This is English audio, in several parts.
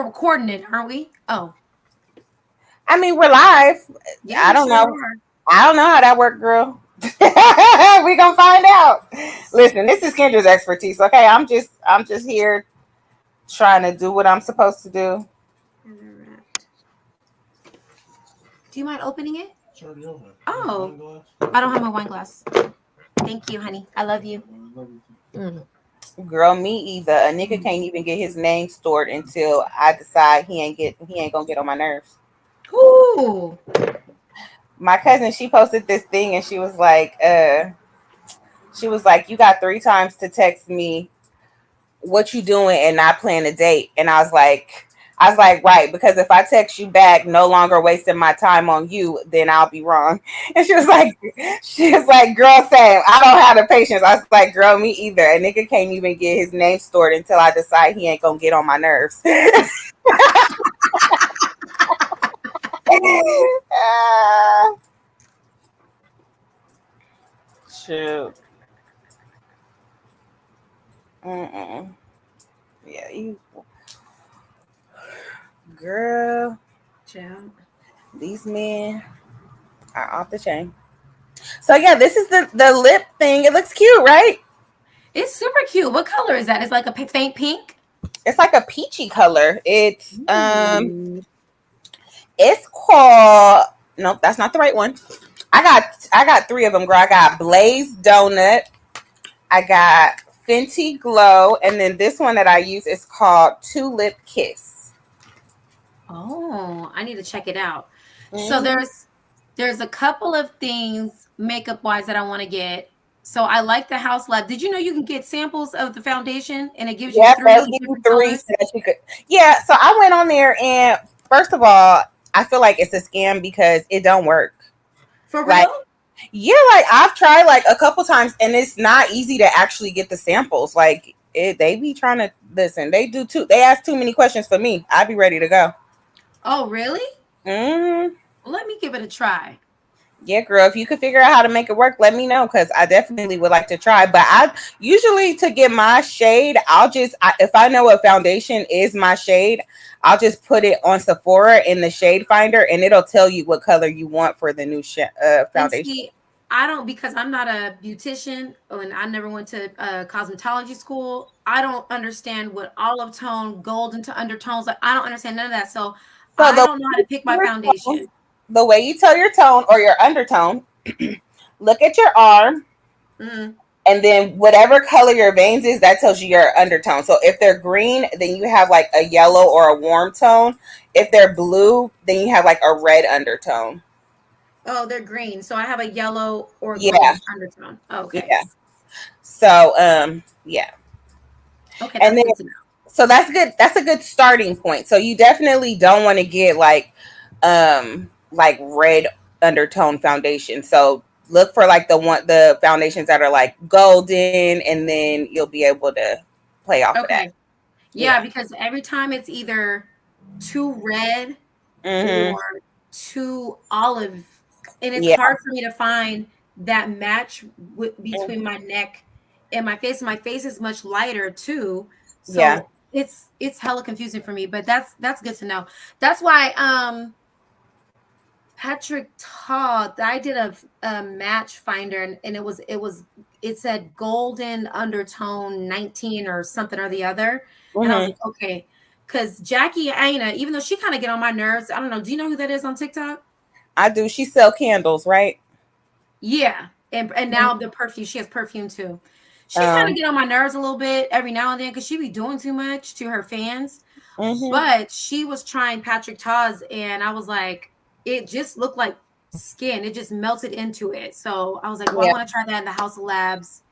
recording it, aren't we? Oh, I mean, we're live. yeah, I we don't sure know. are. I don't know how that worked, girl. We gonna find out. Listen, this is Kendra's expertise. Okay, I'm just here trying to do what I'm supposed to do. Do you mind opening it? It's already over. Oh, Wine glass? I don't have my wine glass. Thank you, honey. I love you. I love you too. Girl, me either. A nigga can't even get his name stored until I decide he ain't gonna get on my nerves. Ooh. My cousin, she posted this thing and she was like, you got 3 times to text me what you doing and not plan a date. And I was like, right, because if I text you back, no longer wasting my time on you, then I'll be wrong. And she was like, girl, same. I don't have the patience. I was like, girl, me either. A nigga can't even get his name stored until I decide he ain't gonna get on my nerves. uh, shoot. Mm-mm. Yeah, you girl. Child. These men are off the chain. So yeah, this is the lip thing. It looks cute, right? It's super cute. What color is that? It's like a faint pink. It's like a peachy color. Ooh. It's called, nope, that's not the right one. I got 3 of them, girl. I got Blaze Donut, I got Fenty Glow, and then this one that I use is called Tulip Kiss. Oh, I need to check it out. So Mm-hmm. there's a couple of things makeup wise that I want to get. So I like the House Lab. Did you know you can get samples of the foundation and it gives you Yep, they'll 3 give you different 3 colors? so that you could. Yeah, so I went on there and first of all, I feel like it's a scam because it don't work. For Like, real? yeah, like I've tried like a couple times and it's not easy to actually get the samples. Like they be trying to listen. They do too. They ask too many questions for me. I'd be ready to go. Oh, really? Hmm. Well, let me give it a try. Yeah, girl. If you could figure out how to make it work, let me know because I definitely would like to try. But I usually to get my shade, if I know a foundation is my shade, I'll just put it on Sephora in the shade finder, and it'll tell you what color you want for the new And foundation. see, I don't because I'm not a beautician and I never went to cosmetology school. I don't understand what olive tone, golden to undertones. Like I don't understand none of that. So So I don't know how to pick my foundation. the way you tell your tone or your undertone, look at your arm, Mm. and then whatever color your veins is, that tells you your undertone. So if they're green, then you have like a yellow or a warm tone. If they're blue, then you have like a red undertone. Oh, they're green. So I have a yellow or Yeah, golden undertone. Okay. yeah. So yeah. Okay, And that's then good to know. so that's good. That's a good starting point. So you definitely don't want to get like red undertone foundation. So look for like the foundations that are like golden, and then you'll be able to play off of that. Okay. Yeah, Yeah. because every time it's either too red Mhm. or too olive, and it's Yeah. hard for me to find that match between Mhm. my neck and my face. My face is much lighter too, Yeah. so it's hella confusing for me. But that's good to know. That's why Patrick Todd, I did a match finder and it said golden undertone 19 or something or the other. And I was Mhm. like, okay. Cause Jackie Aina, even though she kind of get on my nerves, I don't know. Do you know who that is on TikTok? I do. She sell candles, right? Yeah. And Mhm. now the perfume, she has perfume too. She kind of Um. get on my nerves a little bit every now and then because she be doing too much to her fans. Mhm. But she was trying Patrick Taz, and I was like, it just looked like skin. It just melted into it. So I was like, well, I Yeah. want to try that in the House of Labs.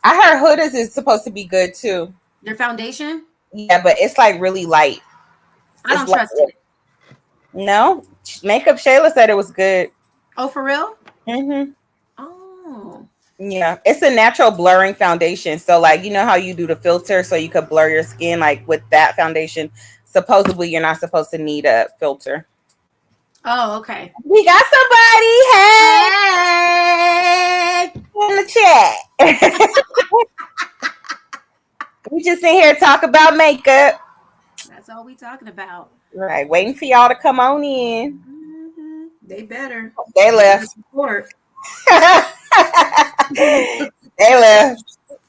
I heard Huda's is supposed to be good too. Their foundation, Yeah, but it's like really light. I It's don't like trust it. no makeup. Shayla said it was good. Oh, for real? Hmm. Oh, Yeah, it's a natural blurring foundation. So, like, you know how you do the filter so you could blur your skin? Like, with that foundation, supposedly you're not supposed to need a filter. oh, okay. We got somebody. Hey, Hey, in the chat. We just in here talk about makeup. that's That's all we talking about. Right. Waiting for y'all to come on in. They better. They They better left. support. They left.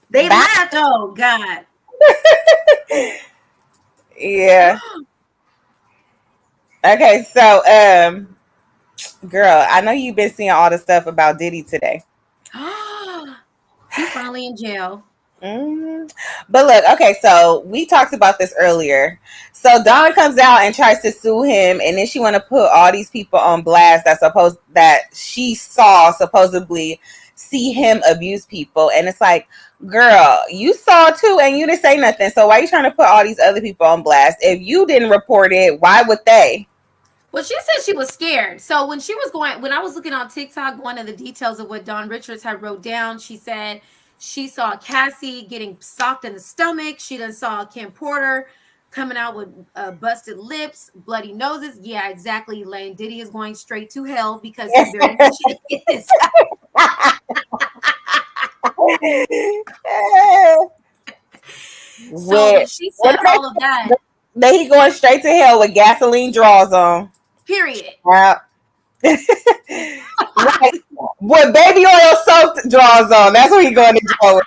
They Bye. left. Oh God. Yeah. Okay, so girl, I know you've been seeing all the stuff about Diddy today. He finally in jail. Mm. But look, okay, so we talked about this earlier. So Dawn comes out and tries to sue him, and then she want to put all these people on blast that she saw supposedly see him abuse people, and it's like, girl, you saw too, and you didn't say nothing. So why are you trying to put all these other people on blast? If you didn't report it, why would they? Well, she said she was scared. So when I was looking on TikTok, one of the details of what Dawn Richards had wrote down, she said she saw Cassie getting socked in the stomach. She then saw Kim Porter coming out with busted lips, bloody noses. Yeah, exactly. Lane Diddy is going straight to hell because he very much is. So when With she what said all of that, they he going straight to hell with gasoline draws on. period. Yeah. Right. With baby oil soaked draws on. That's what he going to jail with.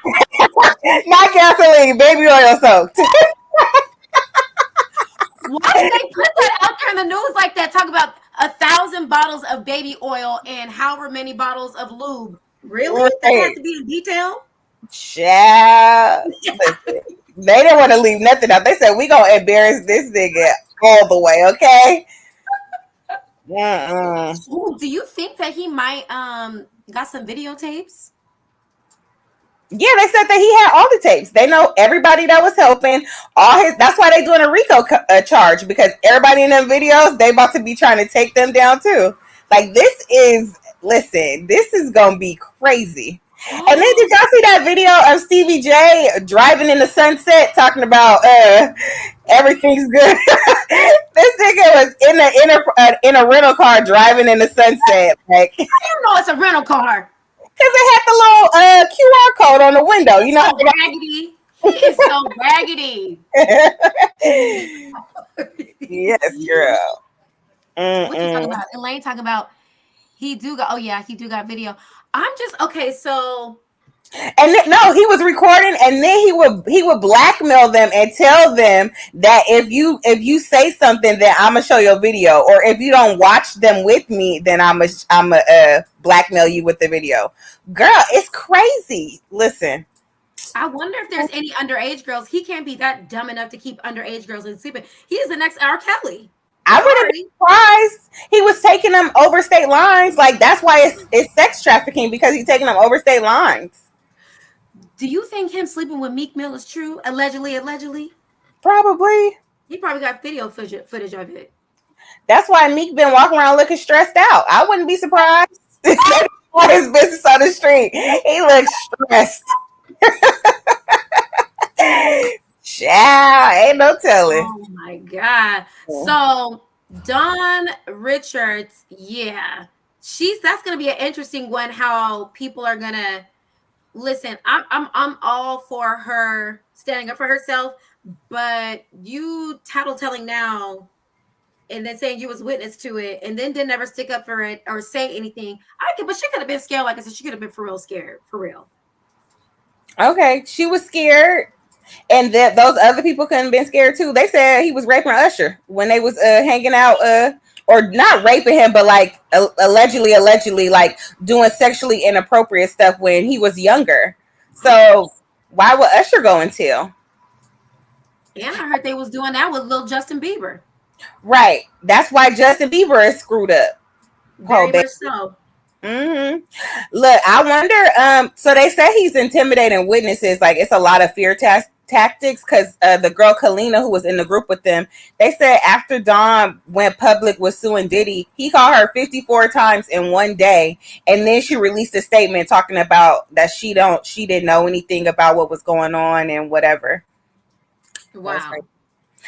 Not gasoline, baby oil soaked. Why did they put that out there in the news like that? Talk about 1,000 bottles of baby oil and however many bottles of lube. Really? That has Right. to be in detail? Child. Listen, they didn't want to leave nothing out. They said, we going to embarrass this nigga all the way, okay? Mm-mm. Ooh, do you think that he might got some videotapes? Yeah, they said that he had all the tapes. They know everybody that was helping. All his. That's why they doing a RICO charge, because everybody in them videos, they about to be trying to take them down too. Like this is. Listen, this is gonna be crazy. And then did y'all see that video of Stevie J driving in the sunset, talking about everything's good? This nigga was in a rental car driving in the sunset, like. I don't know it's a rental car. Because it had the little QR code on the window. You know So raggedy. He is so raggedy. Yes, girl. What you talking Mm-mm. about? Elaine talking about he do got, oh yeah, he do got video. I'm just okay, so And no, he was recording, and then he would blackmail them and tell them that if you say something, then I'm gonna show your video, or if you don't watch them with me, then I'm a blackmail you with the video. Girl, it's crazy. Listen, I wonder if there's any underage girls. He can't be that dumb enough to keep underage girls in sleeping. He is the next R. Kelly. I wouldn't be surprised. He was taking them over state lines. Like that's why it's sex trafficking, because he's taking them over state lines. Do you think him sleeping with Meek Mill is true? Allegedly. Probably. He probably got video footage of it. That's why Meek been walking around looking stressed out. I wouldn't be surprised. For his business on the street, he looks stressed. Child, ain't no telling. Oh my God. So Dawn Richards, yeah. That's gonna be an interesting one, how people are gonna listen. I'm all for her standing up for herself, but you tattletelling now and then saying you was witness to it and then didn't ever stick up for it or say anything. But she could have been scared. Like I said, she could have been for real scared, for real. Okay, she was scared, and that those other people couldn't have been scared too. They said he was raping Usher when they was hanging out, or not raping him, but like allegedly, like doing sexually inappropriate stuff when he was younger. So why would Usher go and tell? And I heard they was doing that with little Justin Bieber. Right. That's why Justin Bieber is screwed up. Very much so. Mm-hmm. Look, I wonder. So they say he's intimidating witnesses. Like it's a lot of fear tactics. Because the girl Kalina, who was in the group with them, they said after Dawn went public with suing Diddy, he called her 54 times in one day, and then she released a statement talking about that she didn't know anything about what was going on and whatever. Wow.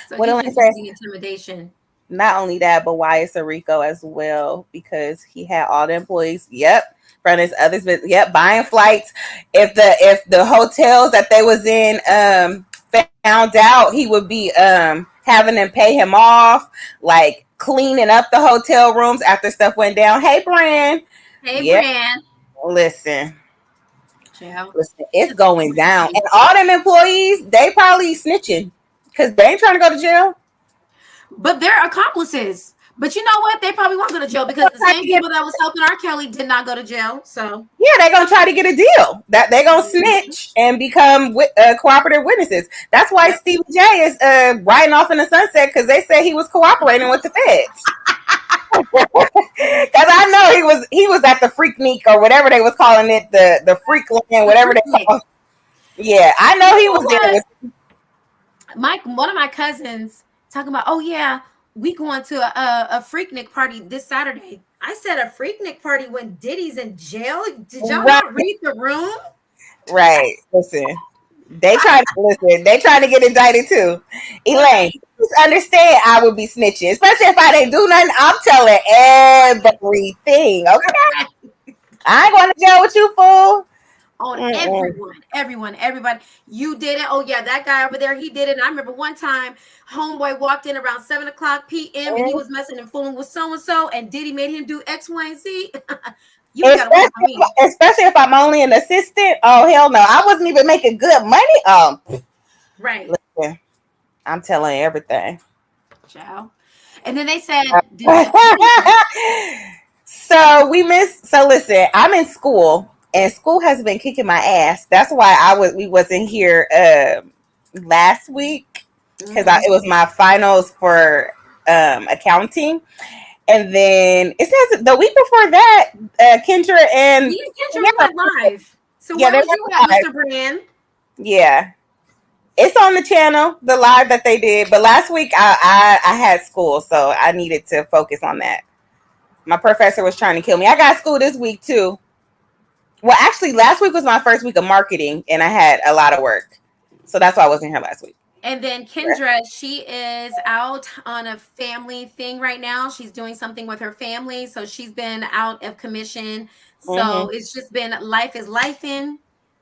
So what he's using intimidation. Not only that, but why it's a RICO as well, because he had all the employees. Yep, from his others, but yep, buying flights. If the hotels that they was in found out, he would be having them pay him off, like cleaning up the hotel rooms after stuff went down. Hey, Brand. Hey, Yeah, Brand. listen. Yeah. Listen, it's going down. And all them employees, they probably snitching because they ain't trying to go to jail. But they're accomplices. But you know what? They probably won't go to jail because the same people that was helping R. Kelly did not go to jail. So yeah, they're gonna try to get a deal. That they're gonna snitch and become cooperative witnesses. That's why Stevie J is riding off in the sunset because they said he was cooperating with the feds. Because I know he was at the Freaknik or whatever they was calling it, the Freak Land, whatever they call it. Yeah, I know he was there. One of my cousins talking about, oh yeah, we going to a Freaknik party this Saturday. I said a Freaknik party when Diddy's in jail. Did y'all not read the room? Right. Listen. They trying to get indicted too. Elaine, just understand I would be snitching. Especially if I didn't do nothing. I'm telling everything. Okay. I ain't going to jail with you, fool. On everyone, everybody. You did it. Oh yeah, that guy over there, he did it. And I remember one time, homeboy walked in around 7:00 p.m. and he was messing and fooling with so and so, and Diddy made him do X, Y, and Z. Especially if I'm only an assistant. Oh hell no, I wasn't even making good money. Right. Listen, I'm telling everything. Ciao. And then they said, so listen, I'm in school. And school has been kicking my ass. That's why we wasn't here last week because it was my finals for accounting, and then it says the week before that, Kendra and Kendra went live. So where was you at, Mr. Brand? Yeah, it's on the channel, the live that they did. But last week I had school, so I needed to focus on that. My professor was trying to kill me. I got school this week too. Well, actually, last week was my first week of marketing, and I had a lot of work. So that's why I wasn't here last week. And then Kendra, she is out on a family thing right now. She's doing something with her family. So she's been out of commission. So it's just been life is lifing.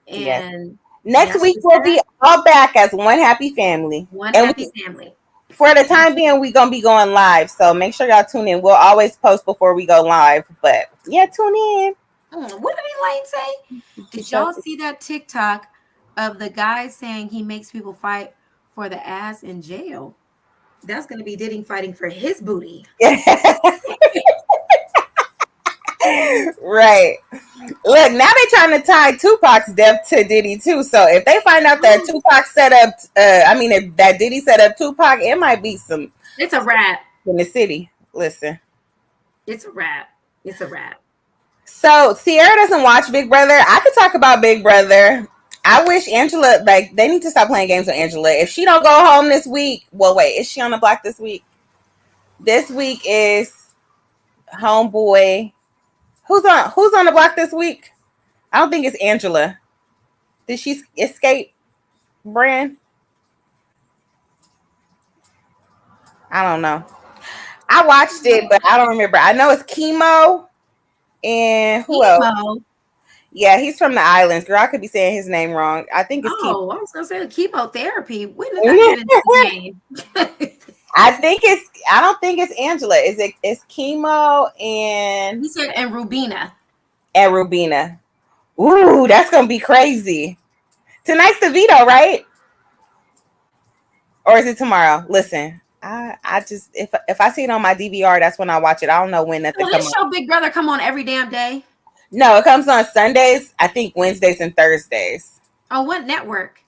And next week we'll be all back as one happy family. One happy family. For the time being, we're going to be going live. So make sure y'all tune in. We'll always post before we go live. But yeah, tune in. What did Elaine say? Did y'all see that TikTok of the guy saying he makes people fight for the ass in jail? That's going to be Diddy fighting for his booty. Right. Look, now they're trying to tie Tupac's death to Diddy too. So if they find out that Tupac set up, if that Diddy set up Tupac, it might be some. It's a wrap in the city. Listen, it's a wrap. It's a wrap. So Sierra doesn't watch Big Brother. I could talk about Big Brother. I wish Angela, they need to stop playing games with Angela. If she don't go home this week, well, wait, is she on the block this week? This week is homeboy. Who's on the block this week? I don't think it's Angela. Did she escape, Brand? I don't know. I watched it, but I don't remember. I know it's Chemo. And who else? Yeah, he's from the islands. Girl, I could be saying his name wrong. I think it's Chemo. I was gonna say chemotherapy. When did that get into the game? I don't think it's Angela. It's Chemo and he said and Rubina. And Rubina. Ooh, that's gonna be crazy. Tonight's the veto, right? Or is it tomorrow? Listen. I just if I see it on my DVR, that's when I watch it. I don't know when nothing comes on. This show Big Brother come on every damn day? No, it comes on Sundays, I think Wednesdays and Thursdays. On what network?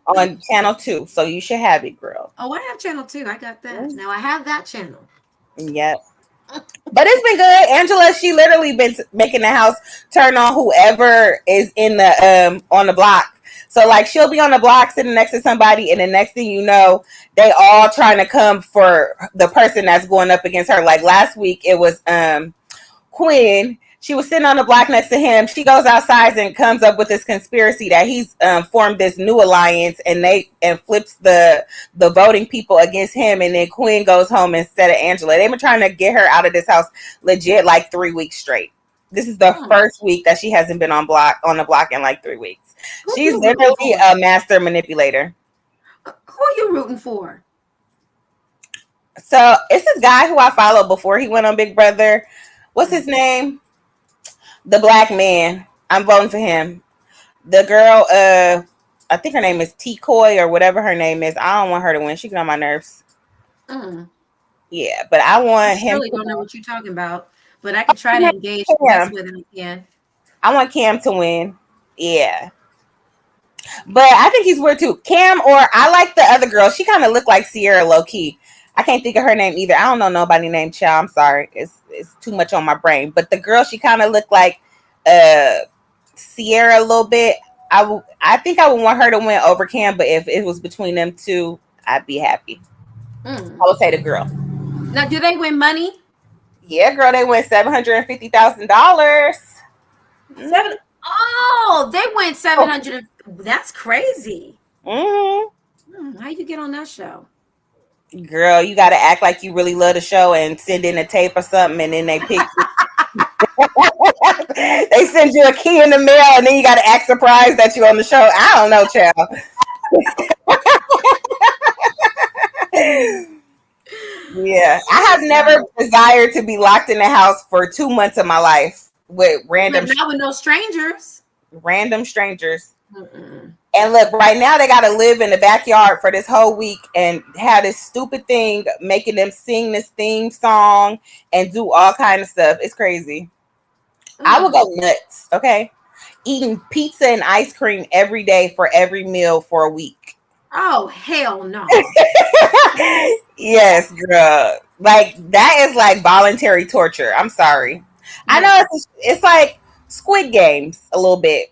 On Channel 2. So you should have it, girl. Oh, I have Channel 2. I got that. Now I have that channel. Yep. But it's been good. Angela, she literally been making the house turn on whoever is in the on the block. So like she'll be on the block sitting next to somebody, and the next thing you know, they all trying to come for the person that's going up against her. Like last week, it was Quinn. She was sitting on the block next to him. She goes outside and comes up with this conspiracy that he's formed this new alliance, and flips the voting people against him. And then Quinn goes home instead of Angela. They've been trying to get her out of this house legit like 3 weeks straight. This is the first week that she hasn't been on the block in like 3 weeks. She's literally a master manipulator. Who are you rooting for? So it's this guy who I followed before he went on Big Brother. What's his name? The black man. I'm voting for him. The girl, I think her name is T Coy or whatever her name is. I don't want her to win. She get on my nerves. Mm. Yeah, but I I want him surely to don't know win. what you're talking about, but I could try to His engage name's mess Cam. with him again. I want Cam to win. Yeah. But I think he's weird too. Cam, or I like the other girl. She kind of looked like Sierra low key. I can't think of her name either. I don't know nobody named Chow. I'm sorry. It's too much on my brain. But the girl, she kind of looked like uh Sierra a little bit. I think I would want her to win over Cam, but if it was between them two, I'd be happy. I Mm. would say the girl. Now, do they win money? Yeah, girl, they win $750,000. Seven. Mm-hmm. Oh, they went 700. That's crazy. Mm-hmm. How you get on that show? Girl, you got to act like you really love the show and send in a tape or something, and then they pick you. They send you a key in the mail, and then you got to act surprised that you're on the show. I don't know, child. Yeah, I have never Wow. desired to be locked in the house for 2 months of my life with But not with no strangers. random strangers. Mm-mm. And look, right now they got to live in the backyard for this whole week and have this stupid thing making them sing this theme song and do all kind of stuff. It's crazy. I will Mm. go nuts. Okay, eating pizza and ice cream every day for every meal for a week. Oh, hell no. Yes, girl. Like that is like voluntary torture. I'm sorry. I Now, know it's like Squid Games a little bit.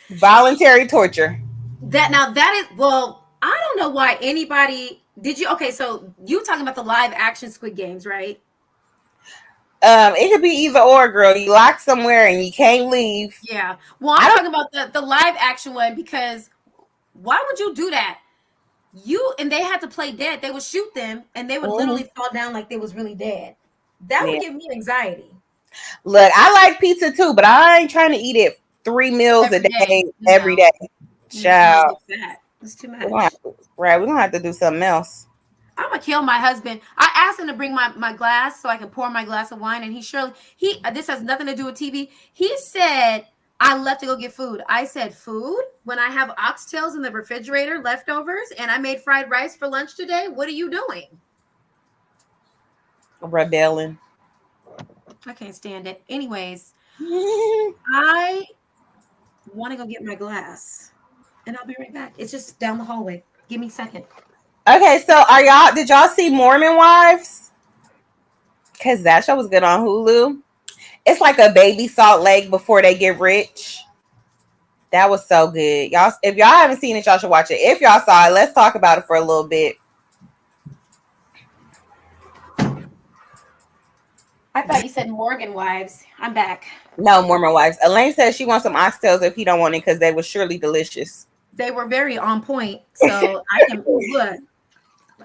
Voluntary torture. that is, well, I don't know why anybody did you okay, so you talking about the live action Squid Games, right? It could be either or, girl. You locked somewhere and you can't leave. Yeah. Well, I I'm don't. talking about the live action one because why would you do that? You and they had to play dead. They would shoot them and they would Mhm. literally fall down like they was really dead. That would Yeah. give me anxiety Look, I like pizza too, but I ain't trying to eat it 3 meals a every day. day every No, day. you just might Child, get fat. It's too we're gonna have much. to, right? We're gonna have to do something else. I'm gonna kill my husband. I asked him to bring my glass so I can pour my glass of wine, and he surely he this has nothing to do with TV. He said I left to go get food. I said food when I have oxtails in the refrigerator, leftovers, and I made fried rice for lunch today. What are you doing? Rebelling. I can't stand it. Anyways, I want to go get my glass, and I'll be right back. It's just down the hallway. Give me a second. Okay, so did y'all see Mormon Wives? Cause that show was good on Hulu. It's like a baby Salt Lake before they get rich. That was so good. Y'all, if y'all haven't seen it, y'all should watch it. If y'all saw it, let's talk about it for a little bit. I thought you said Morgan wives. I'm back. No, Mormon Wives. Elaine says she wants some oxtails if he don't want it because they were surely delicious. They were very on point. So I can look.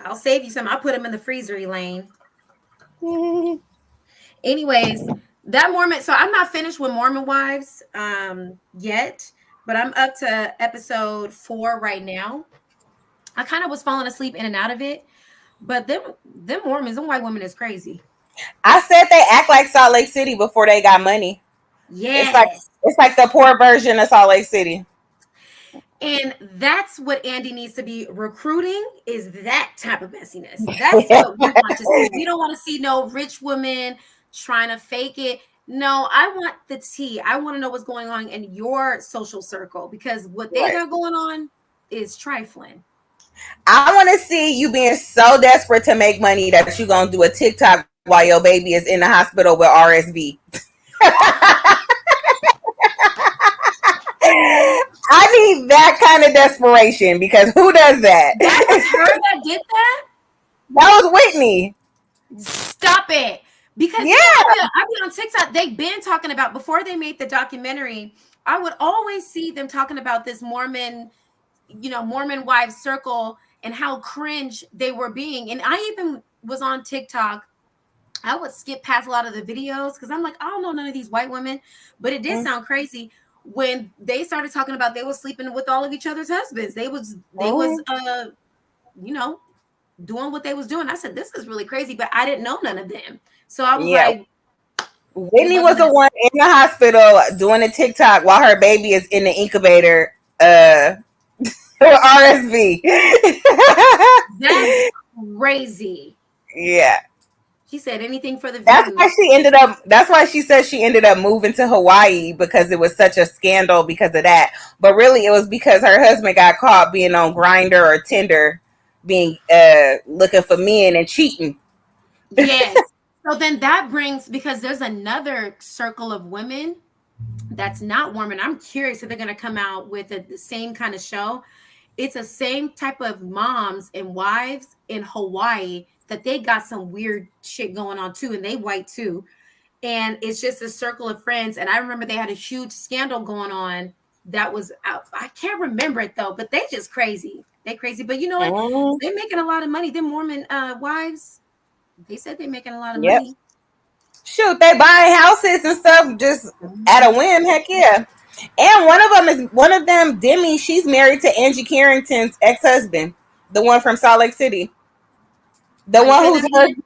I'll save you some. I'll put them in the freezer, Elaine. Anyways, that Mormon. So I'm not finished with Mormon wives yet, but I'm up to episode 4 right now. I kind of was falling asleep in and out of it, but them Mormons, them white women is crazy. I said they act like Salt Lake City before they got money. It's like Yes. it's like the poor version of Salt Lake City. And that's what Andy needs to be recruiting is that type of messiness. That's what we want to see. We don't want to see no rich woman trying to fake it. No, I want the tea. I want to know what's going on in your social circle because what they Right. got going on is trifling. I want to see you being so desperate to make money that you're gonna do a TikTok while your baby is in the hospital with RSV. I need that kind of desperation because who does that? That was her that did that? That was Whitney. Stop it. Because Yeah. I be on TikTok. They've been talking about before they made the documentary. I would always see them talking about this Mormon, Mormon wives circle and how cringe they were being. And I even was on TikTok. I would skip past a lot of the videos because I'm like, I don't know none of these white women, but it did sound crazy when they started talking about they were sleeping with all of each other's husbands. They was you know doing what they was doing. I said, this is really crazy, but I didn't know none of them. So I was Yeah. like, it Whitney was wasn't the that. one in the hospital doing a TikTok while her baby is in the incubator RSV. That's crazy. Yeah. She said anything for the That's why views. she ended up. That's why she said she ended up moving to Hawaii because it was such a scandal because of that. But really, it was because her husband got caught being on Grinder or Tinder, being looking for men and cheating. Yes. So then that brings, because there's another circle of women that's not Mormon. I'm curious if they're going to come out with the same kind of show. It's the same type of moms and wives in Hawaii that they got some weird shit going on too, and they white too. And it's just a circle of friends. And I remember they had a huge scandal going on that was out. I can't remember it though, but they just crazy. They crazy. But you know what? Mm, They're making a lot of money. Them Mormon wives, they said they're making a lot of yep. money. Shoot, they buying houses and stuff just at a Mhm. whim. Heck yeah. And one of them, Demi. She's married to Angie Carrington's ex husband, the one from Salt Lake City, the Wait, one say who's that her. again.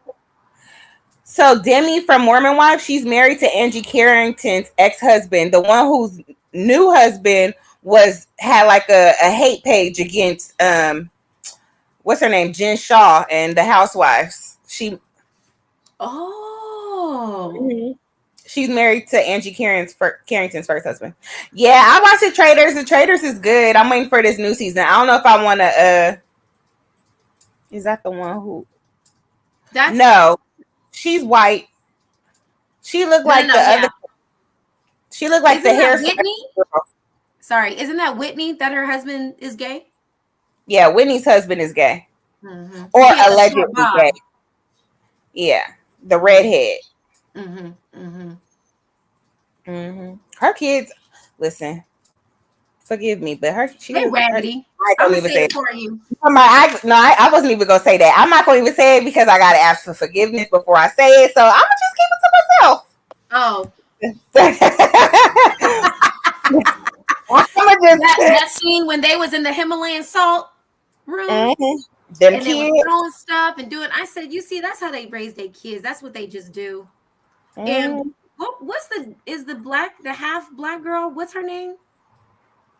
So Demi from Mormon Wife, she's married to Angie Carrington's ex husband, the one whose new husband was had like a hate page against what's her name, Jen Shaw and the Housewives. Oh, Mhm. She's married to Angie Carrington's first husband. Yeah, I watched the Traders. The Traders is good. I'm waiting for this new season. I don't know if I want to. Is that the one who? that's No, she's white. She looked no, no, like no. the other. Yeah, She looked like the isn't that hairstyle Whitney? girl. Sorry, isn't that Whitney that her husband is gay? Yeah, Whitney's husband is gay or She had the short allegedly gay. bob. Yeah, the redhead. Mm-hmm. Her kids. Listen, forgive me, but her she They was her. raggedy. I I'm don't gonna even say say it it. for you. No, I wasn't even gonna say that. I'm not gonna even say it because I gotta ask for forgiveness before I say it. So I'm gonna just keep Oh, it to myself. I'm gonna just. that scene when they was in the Himalayan salt room Mhm. Them and they was kids. throwing stuff and doing. I said, you see, that's how they raise their kids. That's what they just do. And Mm, what's the is the half black girl? What's her name?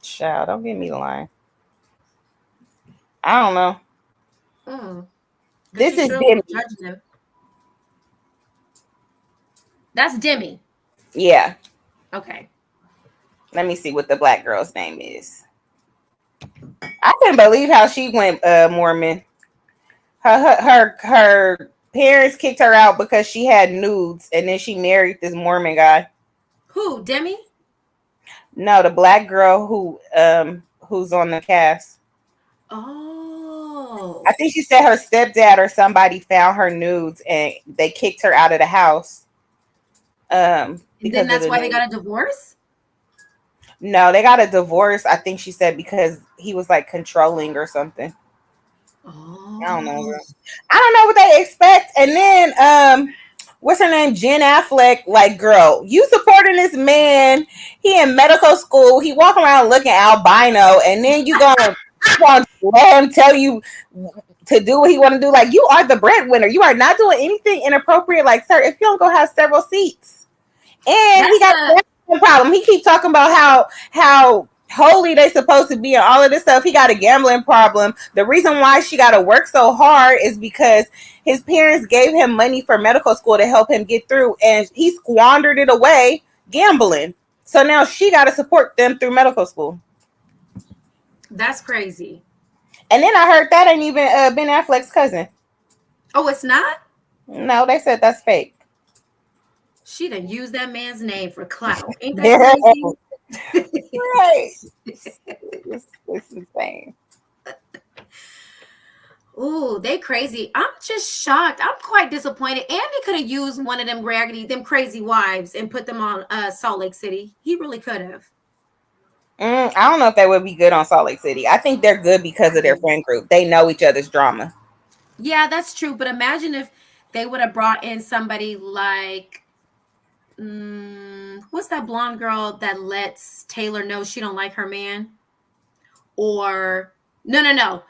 child, don't give me the line. I don't know. Mm, because This she is surely Demi. was judging them. That's Demi. Yeah. Okay. Let me see what the black girl's name is. I couldn't believe how she went Mormon. Her parents kicked her out because she had nudes, and then she married this Mormon guy. Who? Demi? No, the black girl who's on the cast. I Oh. think she said her stepdad or somebody found her nudes and they kicked her out of the house And then because of that's the why they nudes. got a divorce? No, they got a divorce. I think she said because he was like controlling or something. I don't know. Oh. Bro. I don't know what they expect. And then what's her name? Jen Affleck. Like, girl, you supporting this man? He in medical school. He walking around looking albino, and then you gonna let him tell you to do what he want to do? Like, you are the breadwinner. You are not doing anything inappropriate. Like, sir, if you don't go have several seats, and he That's got a a problem. He keep talking about how holy they supposed to be and all of this stuff. He got a gambling problem. The reason why she got to work so hard is because his parents gave him money for medical school to help him get through, and he squandered it away gambling. So now she got to support them through medical school. that's crazy. And then I heard that ain't even Ben Affleck's cousin. Oh, it's not? No, they said that's fake. She done used that man's name for clout. Ain't that crazy? Right. It's insane. Ooh, they crazy. I'm just shocked. I'm quite disappointed. Andy could have used one of them raggedy, them crazy wives and put them on Salt Lake City. He really could have. I don't know if they would be good on Salt Lake City. I think they're good because of their friend group. They know each other's drama. Yeah, that's true. But imagine if they would have brought in somebody like, what's that blonde girl that lets Taylor know she don't like her man? Or No.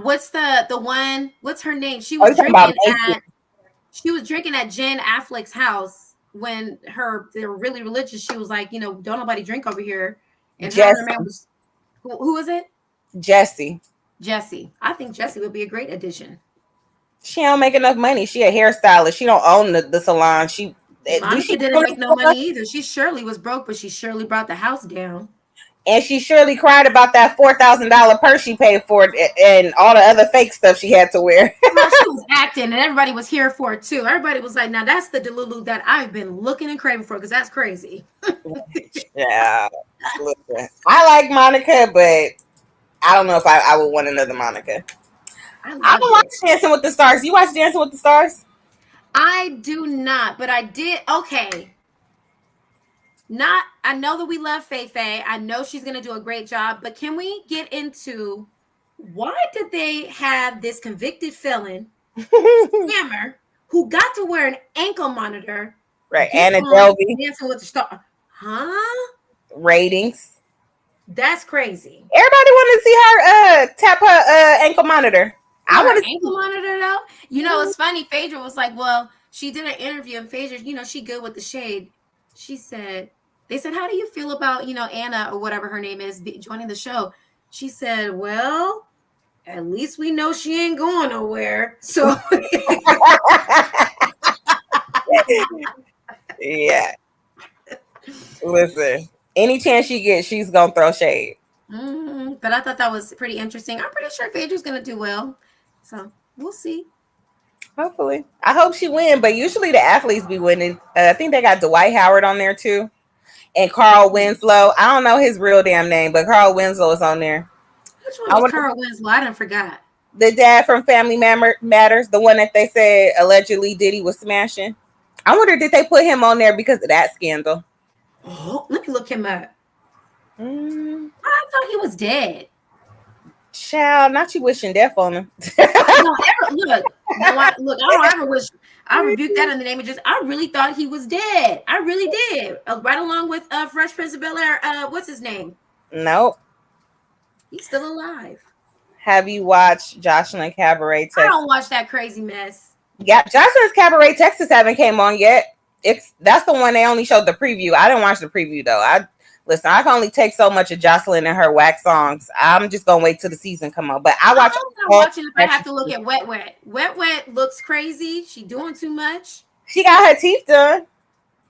What's the one? What's her name? Oh, you talking about Macy? She was drinking at Jen Affleck's house when they were really religious. She was like, don't nobody drink over here. And her and her man Jesse. was who was it? Jesse. Jesse. I think Jesse would be a great addition. She don't make enough money. She a hairstylist. She don't own the salon. Do Monica she didn't own make the no salon? money either. She surely was broke, but she surely brought the house down. And she surely cried about that $4,000 purse she paid for it and all the other fake stuff she had to wear. Well, she was acting, and everybody was here for it too. Everybody was like, "Now that's the Delulu that I've been looking and craving for," because that's crazy. Yeah, listen, I like Monica, but I don't know if I would want another Monica. I I loved don't watch it. Dancing with the Stars. You watch Dancing with the Stars? I do not, but I did. Okay, not. I know that we love Fei Fei. I know she's gonna do a great job, but can we get into why did they have this convicted felon scammer who got to wear an ankle monitor Right, get Anna on Delvey. Dancing with the Star? Huh? Ratings. That's crazy. Everybody wanted to see her tap her ankle monitor. I Well, her want to ankle monitor though. It's funny. Phaedra was like, "Well, she did an interview, and Phaedra, she good with the shade." She said, "They said, how do you feel about Anna or whatever her name is joining the show?" She said, "Well, at least we know she ain't going nowhere." So yeah. Listen, any chance she gets, she's gonna throw shade. But I thought that was pretty interesting. I'm pretty sure Phaedra's gonna do well. So we'll see. Hopefully, I hope she win. But usually the athletes be winning. I think they got Dwight Howard on there too, and Carl Winslow. I don't know his real damn name, but Carl Winslow is on there. Which one I was want Carl Winslow? I didn't forgot. the dad from Family Matters, the one that they said allegedly Diddy was smashing. I wonder did they put him on there because of that scandal? Oh, let me look him up. I thought he was dead. Child, not you wishing death on him. I don't ever look. No, I don't ever wish. I rebuke that in the name of just. I really thought he was dead. I really did. Right along with Fresh Prince of Bel Air. What's his name? Nope. He's still alive. Have you watched Jocelyn Cabaret Texas? I don't watch that crazy mess. Yeah, Jocelyn's Cabaret Texas haven't came on yet. That's the one they only showed the preview. I didn't watch the preview though. I can only take so much of Jocelyn and her wax songs. I'm just gonna wait till the season come on. But I watch. I'm watching if I have to look at Wet Wet. Wet Wet looks crazy. She doing too much. She got her teeth done.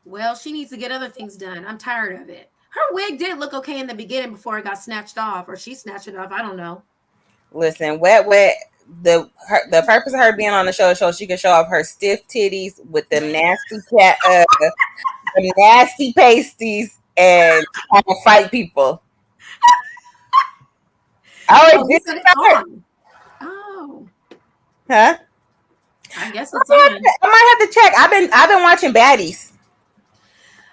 Well, she needs to get other things done. I'm tired of it. Her wig did look okay in the beginning before it got snatched off, or she snatched it off. I don't know. Listen, Wet. The purpose of her being on the show is so she can show off her stiff titties with the the nasty pasties and kind of fight people. This is on. Oh, huh? I guess it's on. I might have to check. I've been watching Baddies.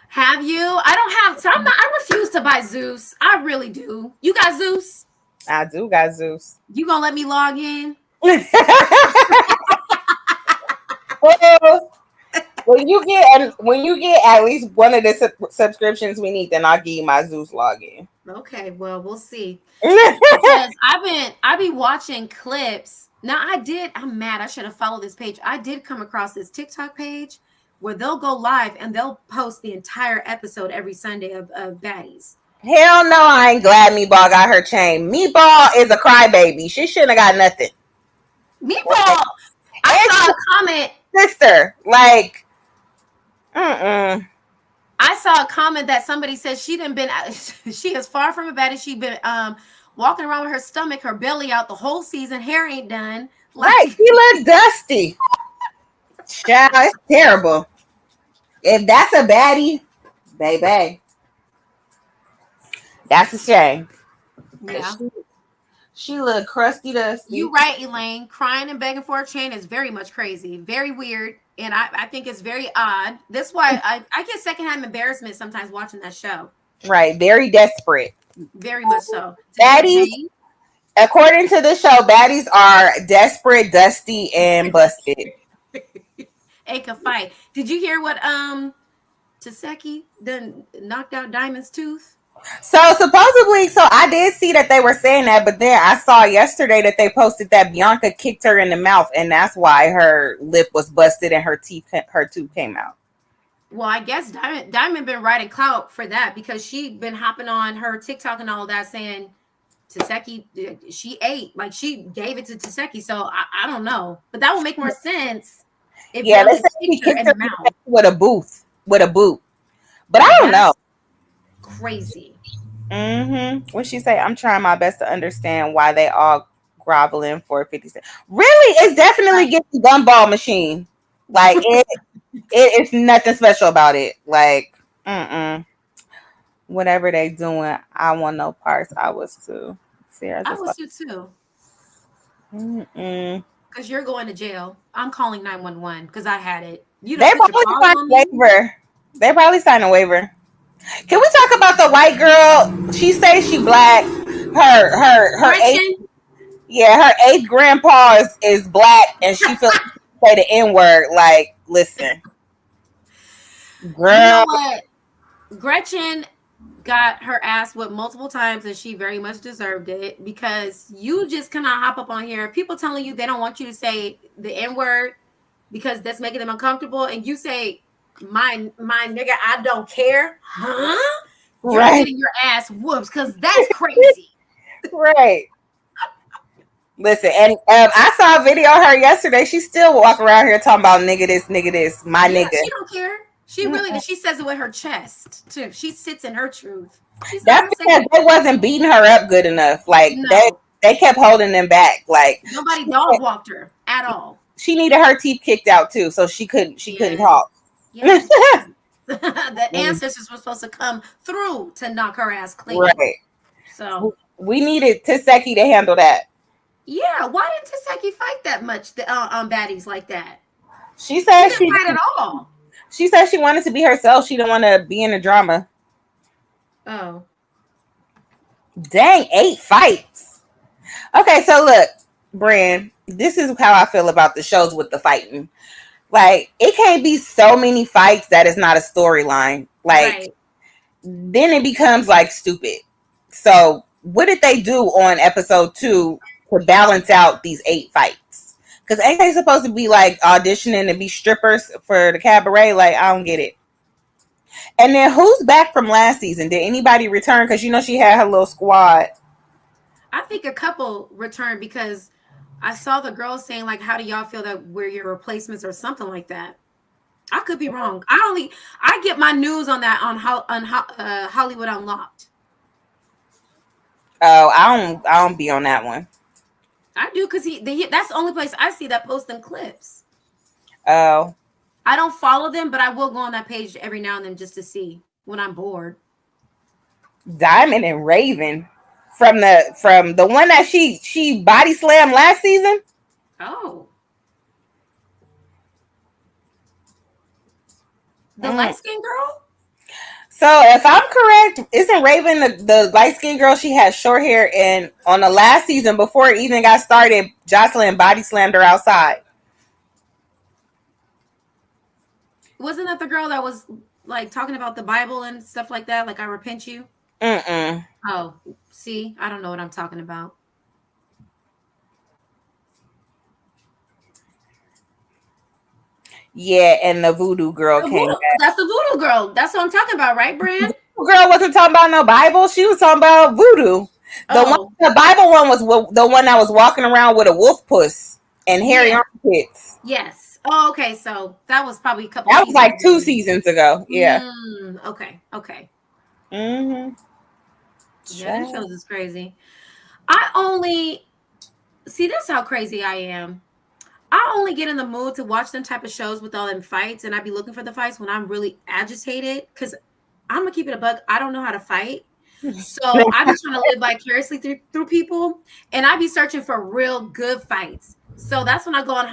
Have you? I don't have. So I refuse to buy Zeus. I really do. You got Zeus? I do got Zeus. You gonna let me log in? When you get at least one of the subscriptions we need, then I'll give you my Zeus login. Okay, well we'll see. Because I be watching clips. Now I'm mad. I should have followed this page. I did come across this TikTok page where they'll go live and they'll post the entire episode every Sunday of Baddies. Hell no, I ain't glad Meatball got her chain. Meatball is a crybaby. She shouldn't have got nothing. Meatball, I saw a comment. Sister, like, I saw a comment that somebody said she is far from a baddie. She been walking around with her stomach, her belly out the whole season. Hair ain't done. Right, she look dusty. Child, it's terrible. If that's a baddie, baby, that's a shame. Yeah. She look crusty dusty. You right, Elaine. Crying and begging for a chain is very much crazy. Very weird. And I think it's very odd. That's why I get secondhand embarrassment sometimes watching that show. Right. Very desperate. Very much so. Baddies, according to the show, baddies are desperate, dusty, and busted. They can fight. Did you hear what Taseki then knocked out Diamond's tooth? So supposedly, so I did see that they were saying that, but then I saw yesterday that they posted that Bianca kicked her in the mouth, and that's why her lip was busted and her tooth came out. Well, I guess Diamond been riding clout for that because she been hopping on her TikTok and all that saying Taseki, she ate, like she gave it to Taseki. So I don't know, but that would make more sense if Yeah, they Bianca said he kicked her kicked in her the mouth. with a boot, but I don't know. That's crazy. What she say? I'm trying my best to understand why they all groveling for 50 cents. Really, it's definitely Right. getting gumball machine. Like it's nothing special about it. Like, whatever they doing, I want no parts. I was too. Sarah I just was like, you too. mm-mm. Because you're going to jail. I'm calling 911 because I had it. You They don't put your probably paws signed on a me. waiver. They probably signed a waiver. Can we talk about the white girl? She says she black. Her eighth, Gretchen, yeah, her eighth grandpa is black, and she feels like she say the N word. Like, listen, you know girl, what? Gretchen got her ass whipped multiple times and she very much deserved it because you just cannot hop up on here. People telling you they don't want you to say the N word because that's making them uncomfortable, and you say my nigga, I don't care, huh? You're right, getting your ass whooped because that's crazy. right. Listen, and I saw a video of her yesterday. She still walk around here talking about nigga this, my Yeah, nigga. she don't care. She really, she says it with her chest too. She sits in her truth. She's like, That's I'm because saying they wasn't beating her up good enough. Like no. they kept holding them back. Like Nobody dog walked her at all. she needed her teeth kicked out too, so she couldn't Yes. talk. Yes. The ancestors were supposed to come through to knock her ass clean. Right. So We needed Tiseki to handle that. yeah, why didn't Taseki fight that much on baddies like that? She She said didn't fight at all. she said she wanted to be herself. She didn't want to be in a drama. Oh, Dang, 8 fights. Okay, so look, Bran, this is how I feel about the shows with the fighting. Like, it can't be so many fights that it's not a storyline. Like, right. then it becomes like stupid. So, what did they do on episode 2 to balance out these 8 fights? Because ain't they supposed to be like auditioning to be strippers for the cabaret? Like, I don't get it. And then who's back from last season? Did anybody return? Because she had her little squad. I think a couple returned because I saw the girls saying like, "How do y'all feel that we're your replacements or something like that?" I could be wrong. I get my news on that on Hollywood Unlocked. Oh, I don't be on that one. I do because that's the only place I see that posting clips. Oh, I don't follow them, but I will go on that page every now and then just to see when I'm bored. Diamond and Raven from the one that she body slammed last season. Oh, the Mm. light skinned girl? So if I'm correct, isn't Raven the light skinned girl? She had short hair, and on the last season before it even got started, Jocelyn body slammed her outside. Wasn't that the girl that was like talking about the Bible and stuff like that? Like, I repent you. Mm-mm. Oh, see, I don't know what I'm talking about. Yeah, and the voodoo girl The came voodoo, back. that's the voodoo girl. That's what I'm talking about, right, Brand? Girl wasn't talking about no Bible. She was talking about voodoo. Oh, The Bible one was the one that was walking around with a wolf puss and hairy yeah, armpits. yes. Oh, okay, so that was probably a couple That was seasons like ago. 2 seasons ago. Yeah. Okay, okay. Mm-hmm. Yeah, them shows is crazy. I only see that's how crazy I am. I only get in the mood to watch them type of shows with all them fights, and I be looking for the fights when I'm really agitated. Because I'm gonna keep it a bug. I don't know how to fight, so I be trying to live vicariously through people, and I be searching for real good fights. So that's when I go on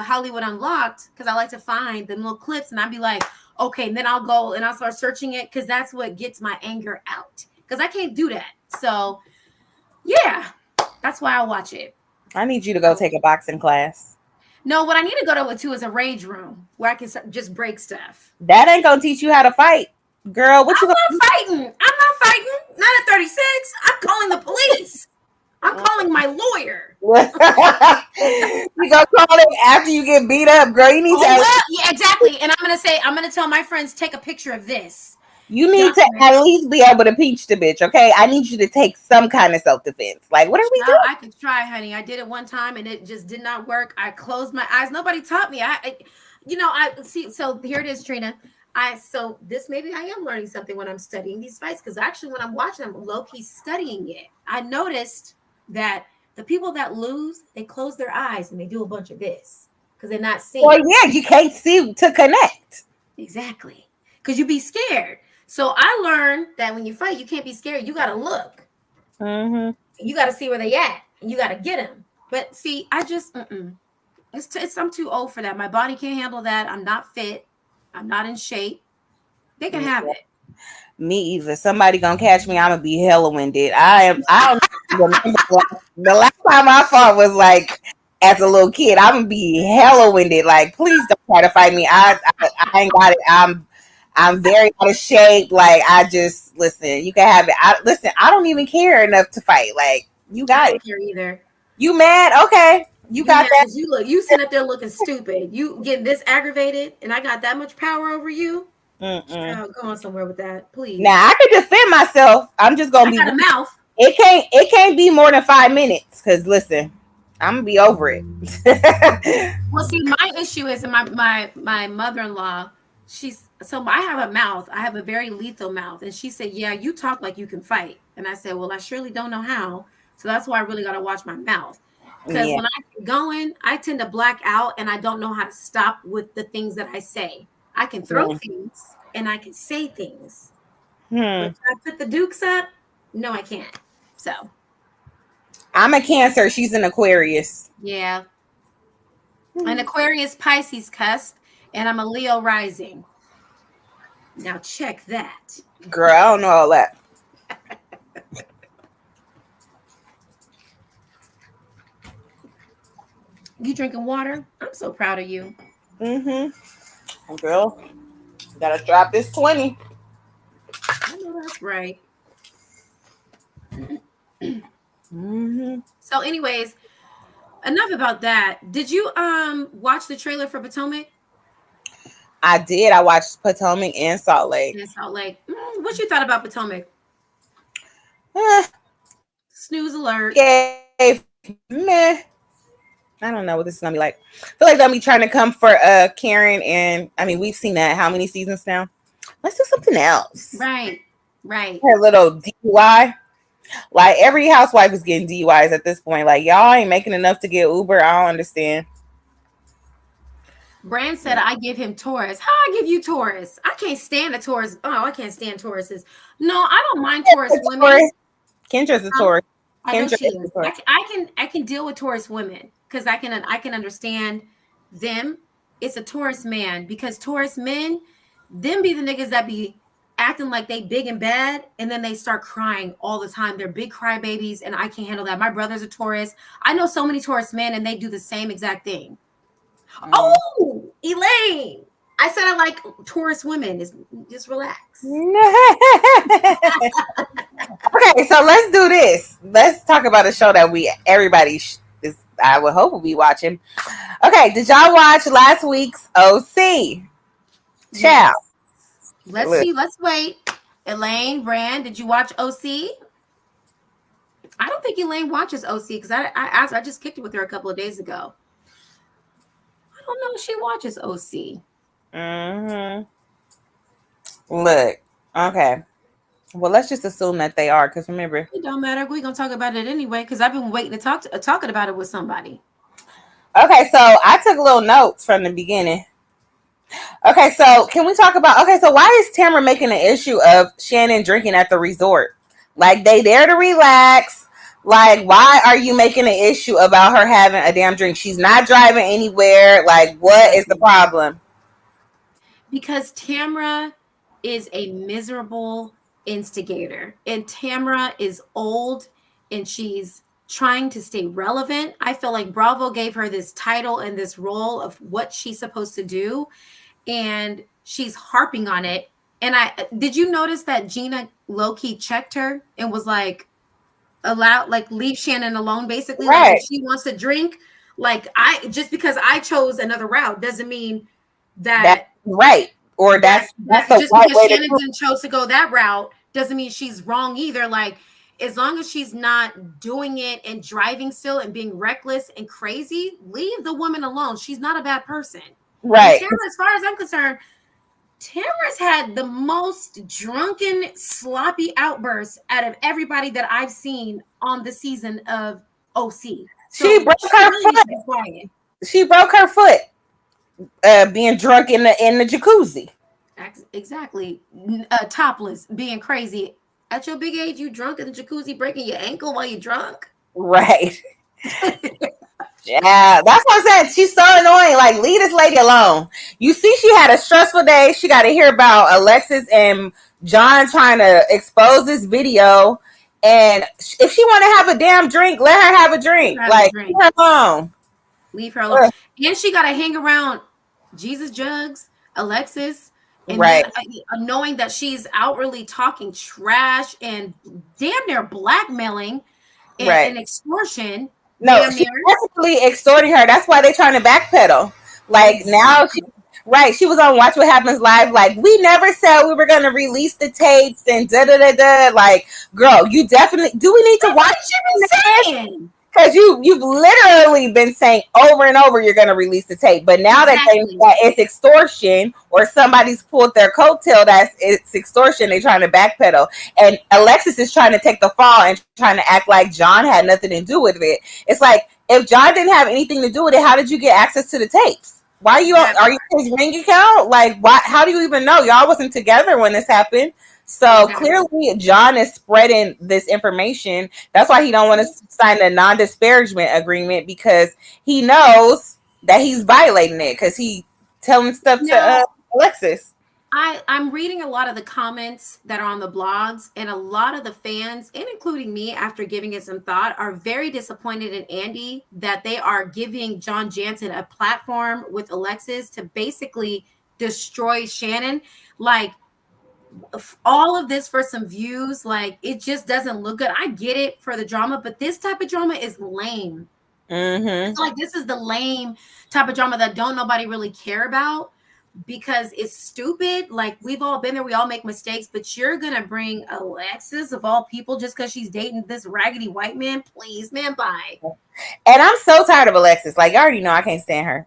Hollywood Unlocked because I like to find the little clips, and I be like, okay, and then I'll go and I'll start searching it because that's what gets my anger out. Because I can't do that. So yeah, that's why I watch it. I need you to go take a boxing class. No, what I need to go to is a rage room where I can just break stuff. That ain't gonna teach you how to fight. Girl, what I'm you not fighting. I'm not fighting. Not at 36. I'm calling the police. I'm gonna calling my lawyer. you gonna call it after you get beat up, girl. You need Oh to well, yeah, exactly. And I'm gonna tell my friends, take a picture of this. you need to Document. at least be able to peach the bitch, okay? I need you to take some kind of self defense. Like, what are we Child, I could try, honey. I did it one time and it just did not work. I closed my eyes. Nobody taught me. I see. So here it is, Trina. So this maybe I am learning something when I'm studying these fights because actually when I'm watching, I'm low key studying it. I noticed that the people that lose, they close their eyes and they do a bunch of this because they're not Well, seeing. yeah, you can't see to connect. Exactly. Because you be scared. So I learned that when you fight, you can't be scared. You got to look. Mm-hmm. You got to see where they at. And you got to get them. But see, I just, I'm too old for that. My body can't handle that. I'm not fit. I'm not in shape. They can have it. Me either. Somebody gonna catch me. I'm gonna be hella winded. I am. I don't remember the last time I fought was like as a little kid. I'm gonna be hella winded. Like, please don't try to fight me. I ain't got it. I'm very out of shape. Like, I just listen. You can have it. Listen. I don't even care enough to fight. Like, you I got it. don't care either. You mad? Okay, you You got mad that. because you sit up there looking stupid. You getting this aggravated, and I got that much power over you. Mm-mm. Child, go on somewhere with that, Now please. I can defend myself. I'm just gonna I be. got a mouth. It can't be more than 5 minutes. Cause listen, I'm gonna be over it. Well, see, my issue is my mother-in-law. I have a mouth. I have a very lethal mouth, and she said, "Yeah, you talk like you can fight." And I said, "Well, I surely don't know how." So that's why I really got to watch my mouth. Because Yeah. when I get going, I tend to black out, and I don't know how to stop with the things that I say. I can throw Hmm. things and I can say things, Hmm. but I put the dukes up. No, I can't. So I'm a Cancer. She's an Aquarius. yeah, an Aquarius Pisces cusp, and I'm a Leo rising. Now check that. Girl, I don't know all that. You drinking water? I'm so proud of you. Girl, gotta drop this 20. I know that's right. Hmm. So, anyways, enough about that. Did you watch the trailer for Potomac I did. I watched Potomac and Salt Lake. in Salt Lake? What you thought about Potomac? Eh, Snooze alert. gave meh. I don't know what this is gonna be like. I feel like they'll be trying to come for Karen, and I mean we've seen that how many seasons now. Let's do something else. Right, right. Her little DUI. Like every housewife is getting DUIs at this point. Like y'all ain't making enough to get Uber. I don't understand. Brand said I give him Taurus. How I give you Taurus? I can't stand a Taurus. Oh, I can't stand Tauruses. No, I don't mind Taurus women. Kendra's a Um, Taurus. I know Kendra she is a is. Taurus. I can deal with Taurus women because I can understand them. It's a Taurus man because Taurus men, them be the niggas that be acting like they big and bad, and then they start crying all the time. They're big crybabies, and I can't handle that. My brother's a Taurus. I know so many Taurus men, and they do the same exact thing. Mm. Oh, Elaine. I said I like Taurus women. Just relax. Okay, so let's do this. Let's talk about a show that everybody is. I would hope will be watching. Okay, did y'all watch last week's OC? Ciao. Yes. Let's Look, see. Let's wait. Elaine, Brand, did you watch OC? I don't think Elaine watches OC because I asked. I just kicked it with her a couple of days ago. I don't know if she watches OC. hmm look. Okay. Well, let's just assume that they are, because remember. It don't matter. We're gonna talk about it anyway because I've been waiting to talking about it with somebody. Okay, so I took little notes from the beginning. Okay, so can we talk about? Okay, so why is Tamara making an issue of Shannon drinking at the resort? Like they there to relax. Like, why are you making an issue about her having a damn drink? She's not driving anywhere. Like, what is the Exactly. problem? Because Tamra is a miserable instigator, and Tamra is old, and she's trying to stay relevant. I feel like Bravo gave her this title and this role of what she's supposed to do, and she's harping on it And did you notice that Gina low-key checked her and was like, leave Shannon alone, basically. Like if Right. she wants to drink, like I just because I chose another route doesn't mean That's that right. Or that's the just right because way to Shannon do didn't chose to go that route doesn't mean she's wrong either. Like as long as she's not doing it and driving still and being reckless and crazy, leave the woman alone. She's not a bad person. it. And Right. Tara, as far as I'm concerned, Tamara's had the most drunken, sloppy outbursts out of everybody that I've seen on the season of OC. She So broke she her really needs foot. to be quiet. She broke her foot being drunk in the jacuzzi. Exactly. Topless, being crazy. At your big age, you drunk in the jacuzzi, breaking your ankle while you're drunk. Right. Yeah, that's what I'm saying. She's so annoying. Like, leave this lady alone. You see, she had a stressful day. She got to hear about Alexis and John trying to expose this video. And if she want to have a damn drink, let her have a drink. Have a Like, drink. leave her alone. Leave her alone. And she got to hang around Jesus Jugs, Alexis, and then Right. knowing that she's outwardly talking trash and damn near blackmailing Right. and extortion, No, damn she's near. basically extorting her. That's why they're trying to backpedal. Like now, Exactly. right? She was on Watch What Happens Live. Like, we never said we were going to release the tapes and da da da da. Like, girl, you definitely do. We need to That's watch what she been saying. because you've literally been saying over and over you're going to release the tape. But now that they know Exactly. that it's extortion or somebody's pulled their coattail, that's it's extortion. They're trying to backpedal, and Alexis is trying to take the fall and trying to act like John had nothing to do with it. It's like, if John didn't have anything to do with it, how did you get access to the tapes? Why That are you his ring account? Like, why? How do you even know? Y'all wasn't together when this happened. So exactly. clearly, John is spreading this information. That's why he don't want to sign a non-disparagement agreement, because he knows that he's violating it because he telling stuff to Now, Alexis. I'm reading a lot of the comments that are on the blogs, and a lot of the fans, and including me, after giving it some thought, are very disappointed in Andy that they are giving John Jansen a platform with Alexis to basically destroy Shannon. Like, all of this for some views, like it just doesn't look good. I get it for the drama, but this type of drama is lame. Mm-hmm. Like this is the lame type of drama that don't nobody really care about because it's stupid. Like we've all been there, we all make mistakes, but you're gonna bring Alexis of all people just because she's dating this raggedy white man? Please, man, bye. And I'm so tired of Alexis. Like, you already know I can't stand her.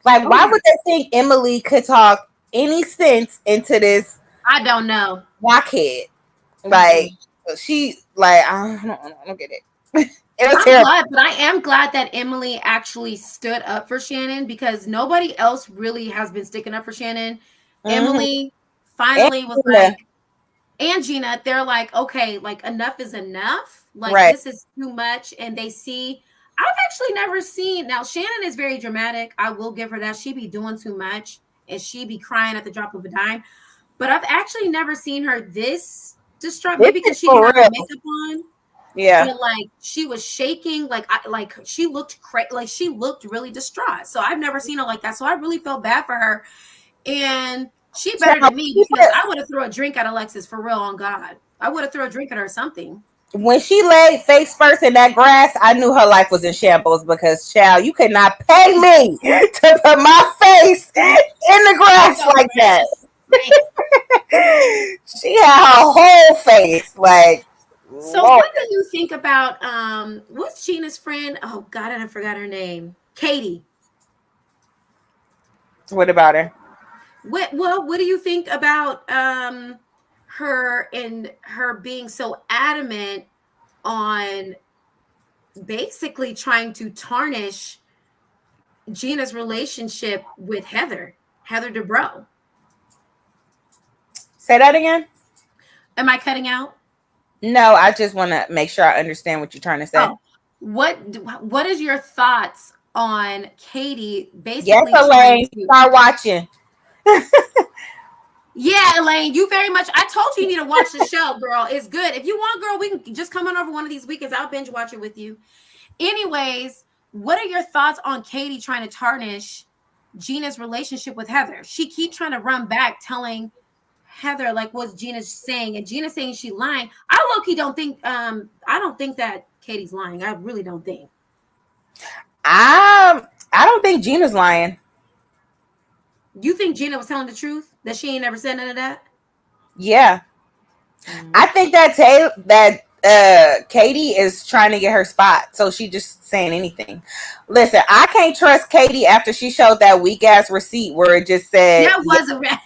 Like, Oh why yeah, would they think Emily could talk any sense into this I don't know. blockhead? Like, Mm-mm. I don't get it. It was I'm terrible. glad, but I am glad that Emily actually stood up for Shannon because nobody else really has been sticking up for Shannon. Mm-hmm. Emily And finally was Gina, like, and Gina, they're like, okay, like enough is enough. Like right. this is too much. And they see, I've actually never seen, now Shannon is very dramatic. I will give her that. She be doing too much and she be crying at the drop of a dime. But I've actually never seen her this distraught. This Maybe is because she didn't for have her real. makeup on, Yeah. but like she was shaking, like she looked like she looked really distraught. So I've never seen her like that. So I really felt bad for her, and she better Child, than me because I would have threw a drink at Alexis for real. On God, I would have threw a drink at her or something. when she laid face first in that grass, I knew her life was in shambles because, child, you could not pay me to put my face in the grass like that. She had her whole face like, So Lord. what do you think about what's Gina's friend? Oh God, I forgot her name. Katie. What about her? What do you think about her and her being so adamant on basically trying to tarnish Gina's relationship with Heather Dubrow? Say that again. Am I cutting out? No, I just want to make sure I understand what you're trying to say. Oh, what is your thoughts on Katie Yes, basically trying Elaine, to? start watching. Yeah, Elaine, you very much. I told you need to watch the show, girl. It's good. If you want, girl, we can just come on over one of these weekends. I'll binge watch it with you. Anyways, what are your thoughts on Katie trying to tarnish Gina's relationship with Heather? She keeps trying to run back, telling Heather, like what Gina's saying, and Gina's saying she's lying. I low-key don't think I don't think that Katie's lying. I really don't think. I don't think Gina's lying. You think Gina was telling the truth? That she ain't never said none of that? Yeah. I think that Katie is trying to get her spot, so she just saying anything. Listen, I can't trust Katie after she showed that weak ass receipt where it just said that was a rat.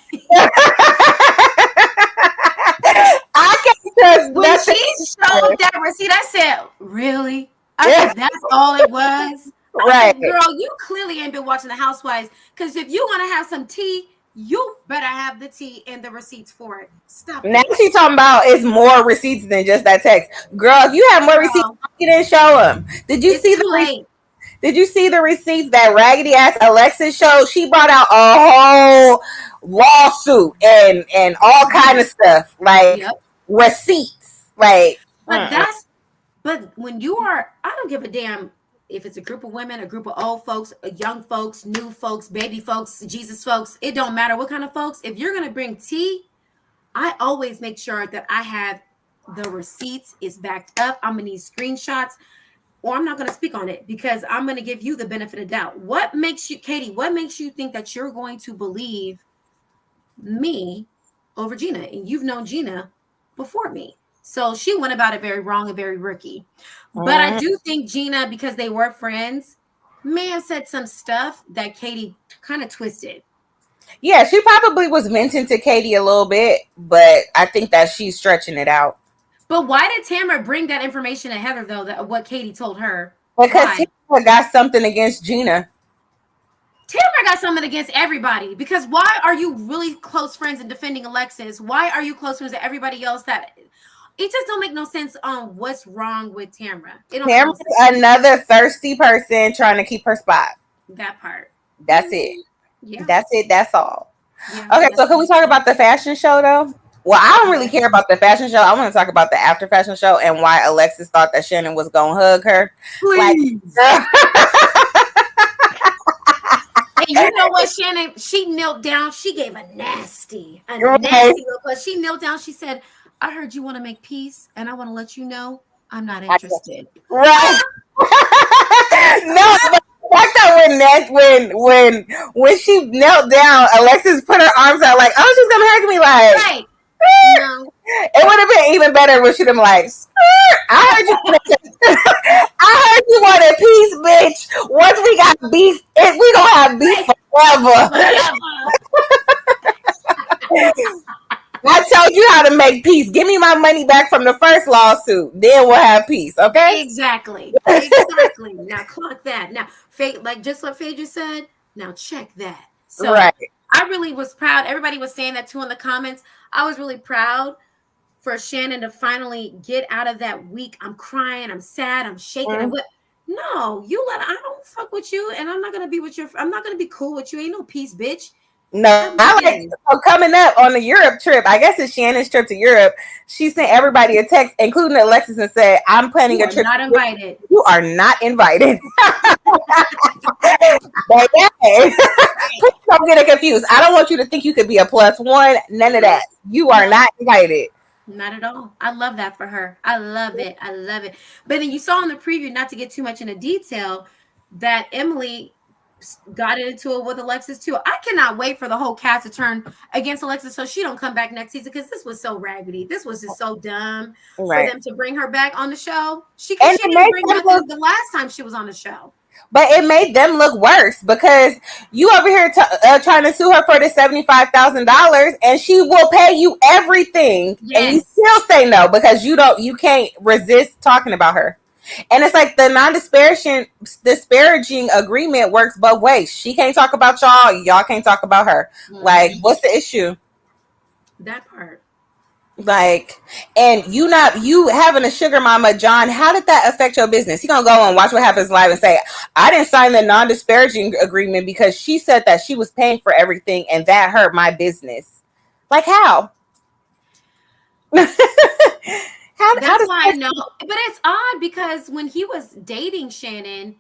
I can't trust When nothing. she showed that receipt, I said, "Really?" I said, "That's all it was." I Right. said, "Girl, you clearly ain't been watching The Housewives, because if you want to have some tea, you better have the tea and the receipts for it. Stop Now it." she's talking about it's more receipts than just that text. Girl, if you have more receipts, Girl, you didn't show them. Did you it's see the too late. Did you see the receipts that raggedy ass Alexis showed? She brought out a whole lawsuit and all kind of stuff, like Yep. receipts. Like, But when you are, I don't give a damn if it's a group of women, a group of old folks, young folks, new folks, baby folks, Jesus folks. It don't matter what kind of folks. If you're gonna bring tea, I always make sure that I have the receipts is backed up. I'm gonna need screenshots, or I'm not gonna speak on it because I'm gonna give you the benefit of doubt. What makes you, Katie? What makes you think that you're going to believe me over Gina? And you've known Gina before me. So she went about it very wrong and very rookie. But I do think Gina, because they were friends, may have said some stuff that Katie kind of twisted. yeah, she probably was venting to Katie a little bit, but I think that she's stretching it out. But why did Tamara bring that information to Heather, though, that what Katie told her? Because Why? Tamara got something against Gina. Tamara got something against everybody, because why are you really close friends and defending Alexis? Why are you close friends with everybody else? That it just don't make no sense on what's wrong with Tamara. It don't make no Tamara's sense. another thirsty person trying to keep her spot. That part. That's it. Yeah. That's it. That's all. Yeah. Okay, so can we talk about the fashion show though? Well, I don't really care about the fashion show. I want to talk about the after fashion show and why Alexis thought that Shannon was gonna hug her. Please. And you know what, Shannon? She knelt down. She gave a nasty look. But she knelt down. She said, "I heard you want to make peace, and I want to let you know I'm not interested." Right. No, but the fact that when she knelt down, Alexis put her arms out like, oh, she's gonna hug me, like. Right. No. It would have been even better when she'd been like, I heard you I heard you wanted peace, bitch. Once we got beef, we gonna have beef forever. I told you how to make peace. Give me my money back from the first lawsuit. Then we'll have peace, okay? Exactly. Exactly. Now clock that. Now, like just what Phaedra said, now check that. So right. I really was proud. Everybody was saying that too in the comments. I was really proud for Shannon to finally get out of that week. I'm crying, I'm sad, I'm shaking. Mm-hmm. No, I don't fuck with you, and I'm not gonna be with I'm not gonna be cool with you. Ain't no peace, bitch. No, I like coming up on the Europe trip. I guess it's Shannon's trip to Europe. She sent everybody a text, including Alexis, and said, "I'm planning a trip. Not invited. You are not invited." But please don't get it confused. I don't want you to think you could be a +1. None of that. You are not invited. Not at all. I love that for her. I love it. I love it. But then you saw in the preview, not to get too much into detail, that Emily got into it with Alexis too. I cannot wait for the whole cast to turn against Alexis so she don't come back next season, because this was so raggedy. This was just so dumb for them to bring her back on the show. She didn't bring nothing the last time she was on the show. But it made them look worse because you over here trying to sue her for the $75,000, and she will pay you everything, and you still say no because you can't resist talking about her. And it's like the disparaging agreement works both ways. She can't talk about y'all can't talk about her. Mm-hmm. Like, what's the issue? That part. Like, and you having a sugar mama, John, how did that affect your business? He gonna go and watch What Happens Live and say, I didn't sign the non-disparaging agreement because she said that she was paying for everything and that hurt my business. Like, how? That's why I know. But it's odd because when he was dating Shannon,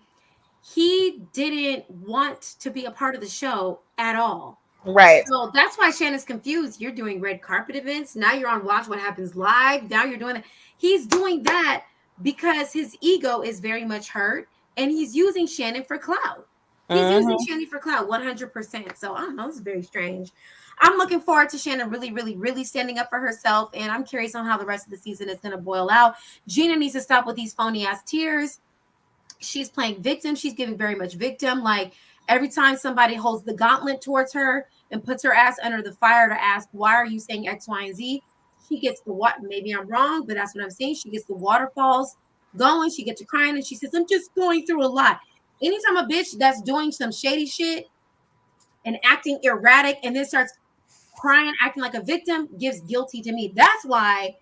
he didn't want to be a part of the show at all. Right. So that's why Shannon's confused. You're doing red carpet events. Now you're on Watch What Happens Live. Now you're doing it. He's doing that because his ego is very much hurt and he's using Shannon for clout. He's using Mm-hmm. Shannon for clout 100%. So I don't know. This is very strange. I'm looking forward to Shannon really, really, really standing up for herself. And I'm curious on how the rest of the season is going to boil out. Gina needs to stop with these phony ass tears. She's playing victim. She's giving very much victim. Like every time somebody holds the gauntlet towards her and puts her ass under the fire to ask, why are you saying X, Y, and Z? She gets the what? Maybe I'm wrong, but that's what I'm saying. She gets the waterfalls going. She gets to crying and she says, I'm just going through a lot. Anytime a bitch that's doing some shady shit and acting erratic and then starts crying, acting like a victim, gives guilty to me. That's why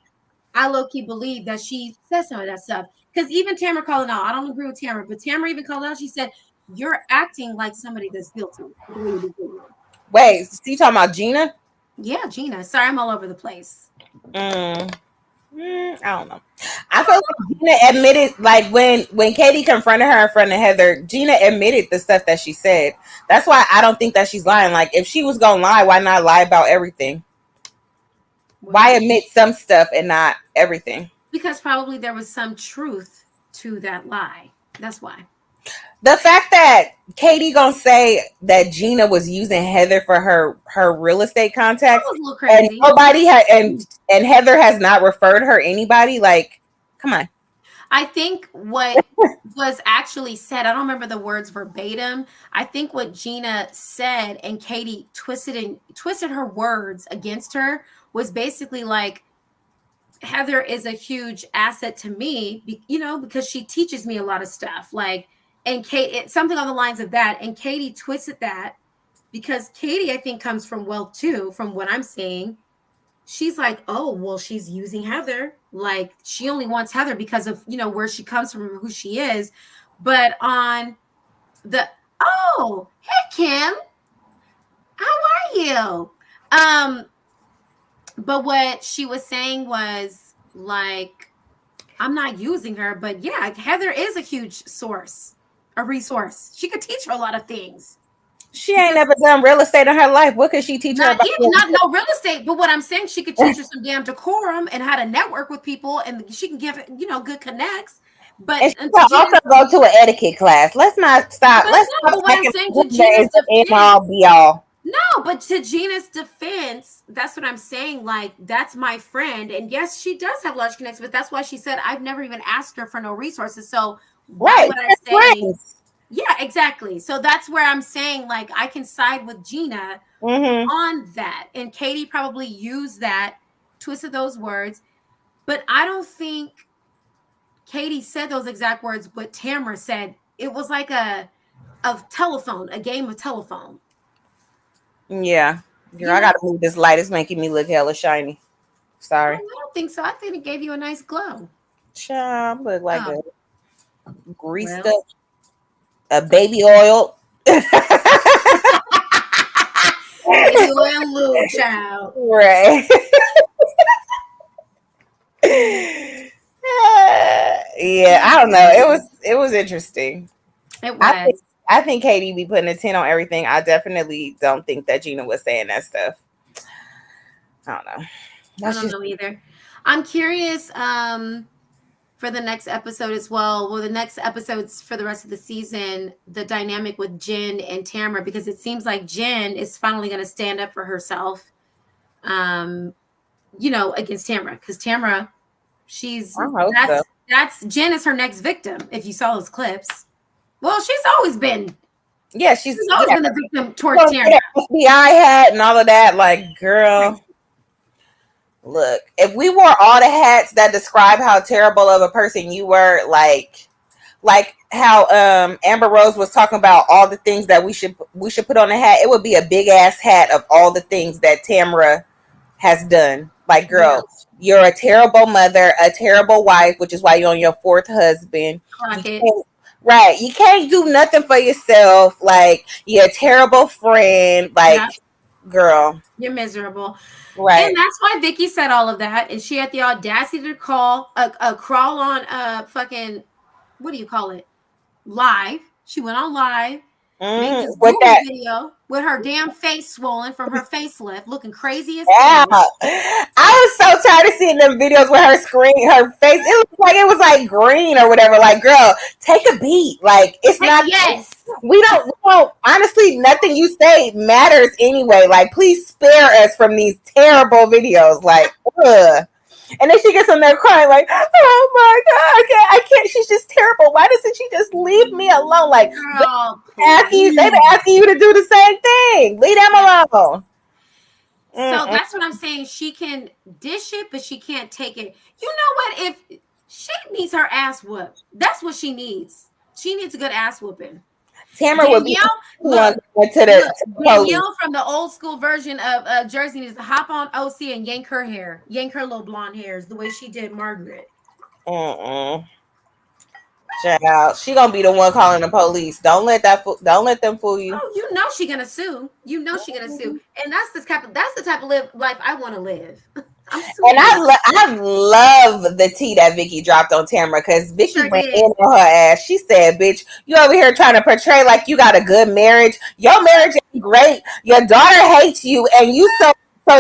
I low key believe that she said some of that stuff. Because even Tamara called it out. I don't agree with Tamara, but Tamara even called it out. She said, you're acting like somebody that's guilty. The way you do it. Wait, so you talking about Gina? Yeah, Gina. Sorry, I'm all over the place. Mm. I don't know. I feel like Gina admitted, like when Katie confronted her in front of Heather, Gina admitted the stuff that she said. That's why I don't think that she's lying. Like if she was gonna lie, why not lie about everything? Why Well, admit some stuff and not everything? because probably there was some truth to that lie. That's why. The fact that Katie gonna say that Gina was using Heather for her real estate That contacts was a little and crazy. nobody had and Heather has not referred her anybody, like come on. I think what was actually said, I don't remember the words verbatim. I think what Gina said and Katie twisted her words against her was basically like Heather is a huge asset to me, because she teaches me a lot of stuff. Like, and Kate, something on the lines of that. And Katie twisted that because Katie, I think, comes from wealth too, from what I'm seeing. She's like, oh, well, she's using Heather. Like, she only wants Heather because of, where she comes from, who she is. But on the, oh, hey, Kim, how are you? But what she was saying was like, I'm not using her, but yeah, Heather is a huge source, a resource. She could teach her a lot of things. She ain't Because never done real estate in her life. What could she teach her not about real not estate? no real estate, but what I'm saying, she could teach her some damn decorum and how to network with people, and she can give good connects. But And she to could also Gina's, go to an etiquette class. Let's not stop. but Let's no, stop but what I'm thinking saying to that Gina's is the end defense, all be all. no, but to Gina's defense, that's what I'm saying. Like, that's my friend. And yes, she does have large connects, but that's why she said, I've never even asked her for no resources. So why Right. would I They're say, friends. yeah, exactly. So that's where I'm saying, like, I can side with Gina Mm-hmm. on that. And Katie probably used that, twisted those words. But I don't think Katie said those exact words, but Tamara said it was like a game of telephone. Yeah. Girl, You I know, gotta move this light. It's making me look hella shiny. oh, Sorry. I don't think so. I think it gave you a nice glow. Child, look like a Oh, greased well. up, a baby oil. Baby oil and lube, child. Right. Yeah, I don't know. It was interesting. It I think was. I think Katie be putting a 10 on everything. I definitely don't think that Gina was saying that stuff. I don't know. I That's don't just know either. I'm curious for the next episode as well. Well, the next episodes for the rest of the season, the dynamic with Jen and Tamara, because it seems like Jen is finally going to stand up for herself, um, against Tamara. Because Tamara, she's I hope so. that's Jen is her next victim. If you saw those clips, well, Yeah, she's always yeah. been the victim towards Well, Tamara. that FBI hat and all of that. Like, girl, look, if we wore all the hats that describe how terrible of a person you were, like how Amber Rose was talking about all the things that we should put on the hat, it would be a big ass hat of all the things that Tamara has done. Like, Yeah, girl, you're a terrible mother, a terrible wife, which is why you're on your fourth husband. You clock it. can't, right? You can't do nothing for yourself. Like, you're a terrible friend. Yeah, Like, girl, you're miserable. And right? that's why Vicky said all of that. And she had the audacity to crawl on fucking, what do you call it? Live. She went on live Make this With Google that, video with her damn face swollen from her facelift, looking crazy as yeah. hell. I was so tired of seeing them videos with her screen, her face. It looked like it was like green or whatever. Like, girl, take a beat. Like, it's Hey, not. yes. We don't. Honestly, nothing you say matters anyway. Like, please spare us from these terrible videos. Like, ugh. And then she gets on there crying, like, "Oh my god, I can't. She's just terrible. Why doesn't she just leave me alone?" Like, Girl, they've been please. asking you to do the same thing. Leave them Yeah. alone. So Mm-mm. that's what I'm saying. She can dish it, but she can't take it. You know what? If she needs her ass whooped, that's what she needs. She needs a good ass whooping. Tamara would be Danielle, the one look, going look, to the police. Danielle from the old school version of Jersey needs to hop on OC and yank her hair, yank her little blonde hairs the way she did Margaret. Mm-mm. Child, she gonna be the one calling the police. Don't let them fool you. Oh, you know she gonna sue. You know she gonna sue, and that's the type of life I want to live. I'm And suing you. I love the tea that Vicky dropped on Tamara because She Vicky sure went in did. on her ass. She said, "Bitch, you over here trying to portray like you got a good marriage. Your marriage is great. Your daughter hates you, and you so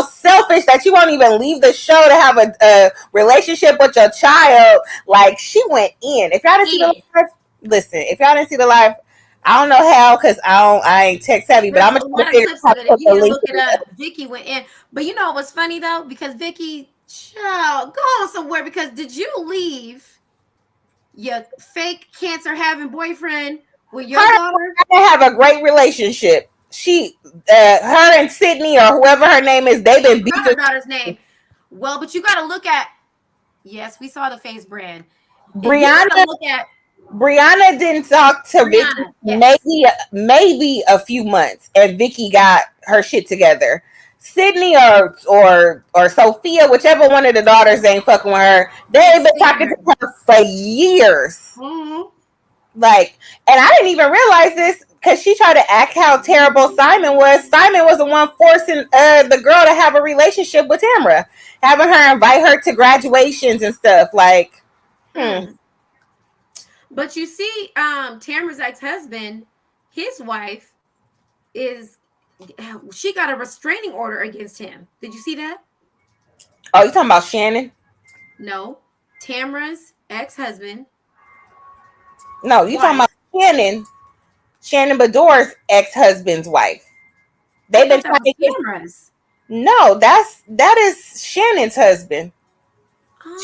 selfish that you won't even leave the show to have a relationship with your child." Like she went in. If y'all didn't see the Yeah. live, listen. If y'all didn't see the live, I don't know how because I ain't tech savvy, but There's I'm gonna a try to lot of figure clips out how of to it. If put you the need to link. look it up, Vicky went in. But you know what's funny though? Because Vicky, child, go on somewhere. Because did you leave your fake cancer having boyfriend with Her your daughter? and I have a great relationship. Her and Sydney or whoever her name is, they've I been forgot her beefing. daughter's name. Well, but you got to look at. Yes, we saw the face brand. You got to Brianna, look at Brianna didn't talk to Vicky Brianna. Yes. maybe a few months, and Vicky got her shit together. Sydney or Sophia, whichever one of the daughters ain't fucking with her, they Can't ain't been stand talking her. to her for years. Mm-hmm. Like, and I didn't even realize this because she tried to act how terrible Simon was. Simon was the one forcing the girl to have a relationship with Tamara, having her invite her to graduations and stuff. Like, Mm. But you see, Tamara's ex-husband, his wife is she got a restraining order against him. Did you see that? oh, you talking about Shannon? No. Tamara's ex-husband, No, you talking about wife. Shannon? Shannon Bedore's ex-husband's wife. I They've been thought that trying was to get. Tamara's. No, that is Shannon's husband.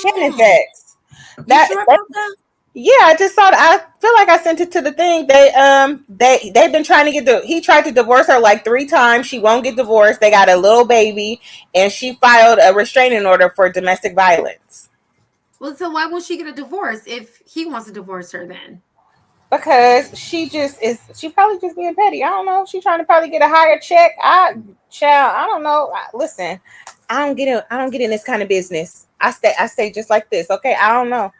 Shannon's Oh, ex. you That sure about that? Yeah, I just saw it. I feel like I sent it to the thing. They've been trying to get he tried to divorce her like 3 times. She won't get divorced. They got a little baby, and she filed a restraining order for domestic violence Well, so why won't she get a divorce if he wants to divorce her then? because she probably just being petty. I don't know. She trying to probably get a higher check. I don't know. Listen, I don't get in this kind of business. I stay just like this. Okay, I don't know.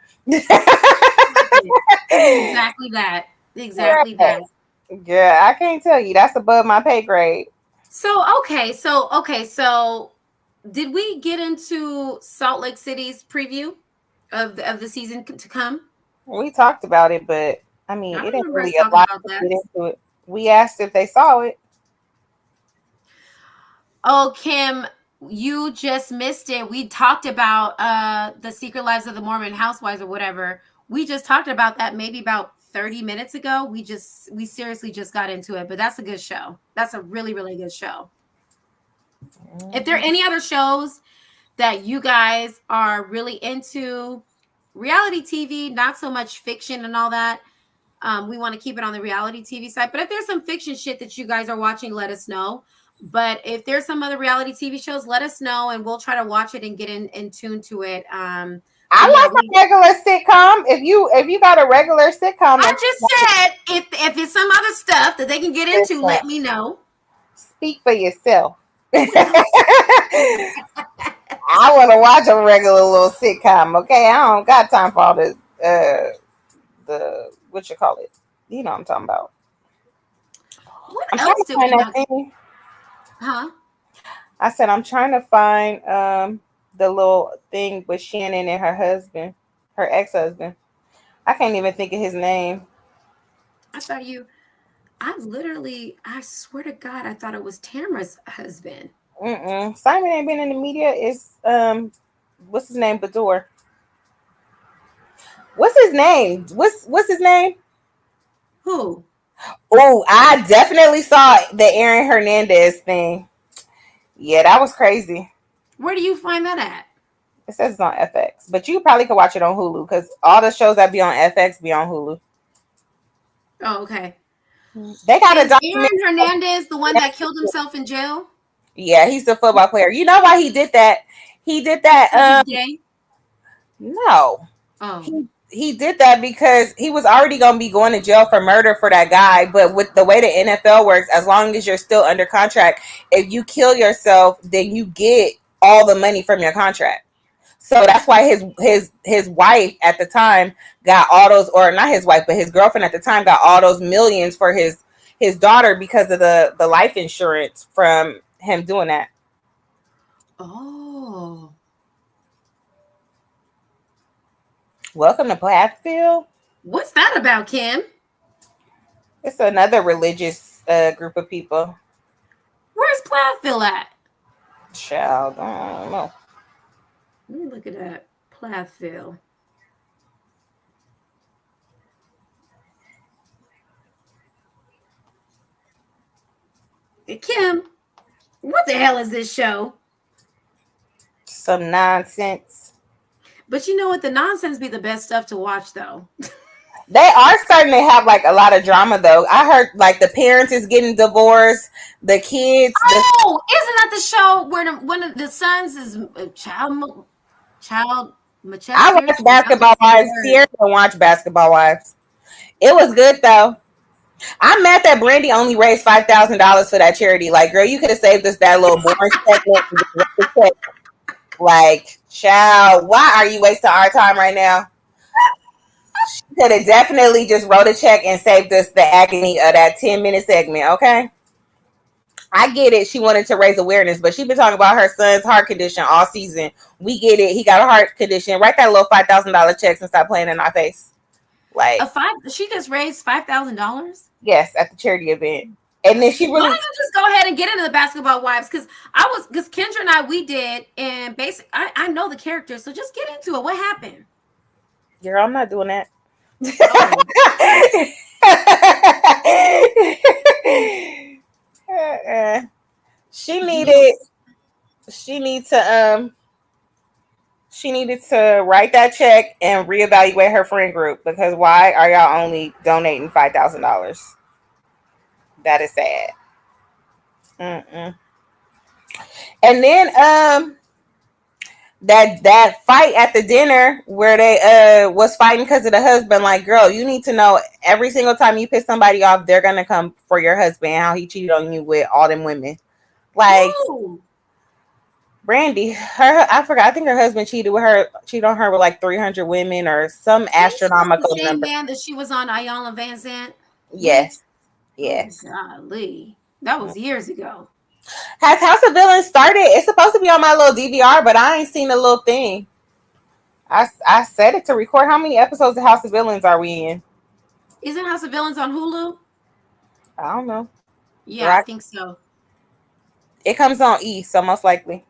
Exactly that. Exactly Right. that. Yeah, I can't tell you. That's above my pay grade. So did we get into Salt Lake City's preview of the season to come? We talked about it, but I I mean, it don't ain't remember us really a talking lot about to that. get into it. We asked if they saw it. Oh, Kim, you just missed it. We talked about the Secret Lives of the Mormon Housewives or whatever. We just talked about that maybe about 30 minutes ago. We seriously just got into it, but that's a good show. That's a really, really good show. If there are Mhm. any other shows that you guys are really into, reality TV, not so much fiction and all that. We want to keep it on the reality TV side. But if there's some fiction shit that you guys are watching, let us know. But if there's some other reality TV shows, let us know and we'll try to watch it and get in tune to it. I But yeah, like a regular sitcom. If you got a regular sitcom I that just said if it's some other stuff that they can get into, let me know. speak for yourself. Well, I want to watch a regular little sitcom. Okay, I don't got time for all the what you call it. You know what I'm talking about. what I'm trying else to did find we that not? thing. Huh? I said I'm trying to find the little thing with Shannon and her husband, her ex husband. I can't even think of his name. I thought you. I swear to God, I thought it was Tamara's husband. Simon ain't been in the media. It's what's his name? Bador. What's his name? What's his name? Who? Oh, I definitely saw the Aaron Hernandez thing. Yeah, that was crazy. Where do you find that at? It says it's on FX, but you probably could watch it on Hulu because all the shows that be on FX be on Hulu. Oh, okay. They got a Is documentary. Aaron Hernandez the one that killed himself in jail? Yeah, he's a football player. You know why he did that? He did Because he's that. gay? No, Oh. he did that because he was already gonna be going to jail for murder for that guy. But with the way the NFL works, as long as you're still under contract, if you kill yourself, then you get all the money from your contract. So that's why his wife at the time got all those, or not his wife, but his girlfriend at the time got all those millions for his daughter because of the life insurance from him doing that. Oh. Welcome to Plathville. What's that about, Kim? It's another religious group of people. Where's Plathville at? Child, I don't know. Let me look at that. Plathville. Hey, Kim, what the hell is this show? Some nonsense. But you know what? The nonsense be the best stuff to watch, though. They are starting to have like a lot of drama though. I heard like the parents is getting divorced, the kids. Oh, isn't that the show where one of the sons is child I molesters? watch Basketball Wives. Sierra don't watch Basketball Wives. It was good though. I'm mad that Brandy only raised $5,000 for that charity. Like, girl, you could have saved us that little boring segment. And just wrote the check. Like, child, why are you wasting our time right now? She could have definitely just wrote a check and saved us the agony of that 10-minute segment. Okay. I get it. She wanted to raise awareness, but she been talking about her son's heart condition all season. We get it. He got a heart condition. Write that little $5,000 check and stop playing in our face. Like, she just raised $5,000. yes, at the charity event, and then she Why don't really. you just go ahead and get into the Basketball Wives? Because Kendra and I, we did, and I know the characters, so just get into it. What happened? Girl, I'm not doing that. Oh. She needed to write that check and reevaluate her friend group because why are y'all only donating $5,000? That is sad. Mm-mm. And then that fight at the dinner where they was fighting because of the husband. Like, girl, you need to know every single time you piss somebody off, they're gonna come for your husband. How he cheated on you with all them women. Like, whoa. Brandy, I forgot. I think her husband cheated on her with like 300 women or some astronomical the same number. man that she was on Iyanla Vanzant. Yes, yes. Oh, golly, that was years ago. Has House of Villains started? It's supposed to be on my little DVR, but I ain't seen the little thing. I set it to record. How many episodes of House of Villains are we in? Isn't House of Villains on Hulu? I don't know. Yeah, right. I think so. It comes on E, so most likely.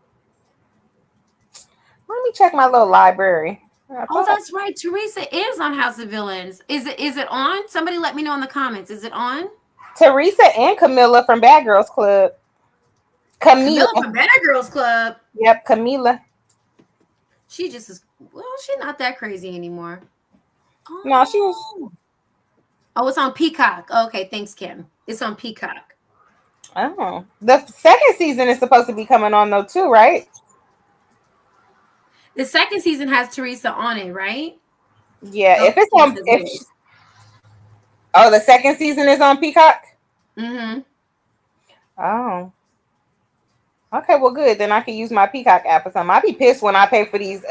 Let me check my little library. Oh, that's right. Teresa is on House of Villains. Is it on? Somebody let me know in the comments. Is it on? Teresa and Camilla from Bad Girls Club. Camilla from Bad Girls Club. Yep, Camilla. She just is. Well, she's not that crazy anymore. Oh. No, she was. Oh, it's on Peacock. Okay, thanks, Kim. It's on Peacock. Oh, the second season is supposed to be coming on though too, right? The second season has Teresa on it, right? Yeah, if it's on. Oh, the second season is on Peacock? Mm-hmm. Oh. Okay, well, good. Then I can use my Peacock app or something. I'd be pissed when I pay for these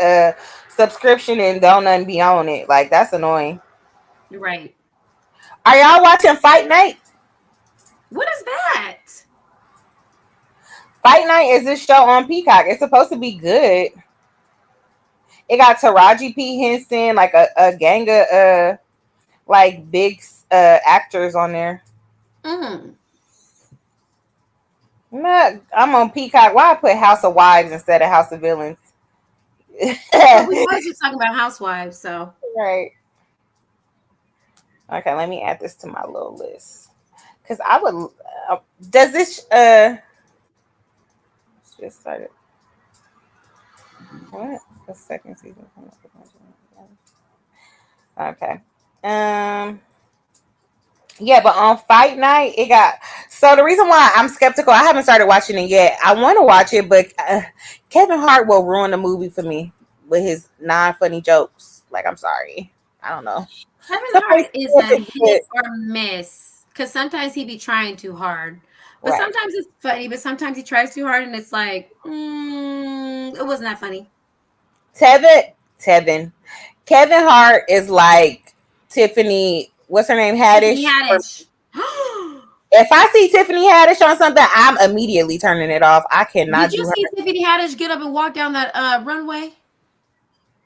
subscription and don't nothing be on it. Like, that's annoying. Right. Are y'all watching Fight Night? What is that? Fight Night is this show on Peacock. It's supposed to be good. It got Taraji P. Henson, like a gang of like big actors on there. Mm. I'm on Peacock. Why I put House of Wives instead of House of Villains? Well, we was just talking about housewives, so Right. Okay, let me add this to my little list. Because I would. Does this. Just started. What? The second season. Okay. Um. Yeah, but on fight night, it got. So the reason why I'm skeptical, I haven't started watching it yet. I want to watch it, but Kevin Hart will ruin the movie for me with his non-funny jokes. Like, I'm sorry. I don't know. Kevin Hart is a hit or miss because sometimes he be trying too hard, but Right. sometimes it's funny. But sometimes he tries too hard, and it's like, it wasn't that funny. Tevin. Kevin Hart is like Tiffany. What's her name? Tiffany Haddish. Haddish. If I see Tiffany Haddish on something, I'm immediately turning it off. I cannot Did you do her. see Tiffany Haddish get up and walk down that runway,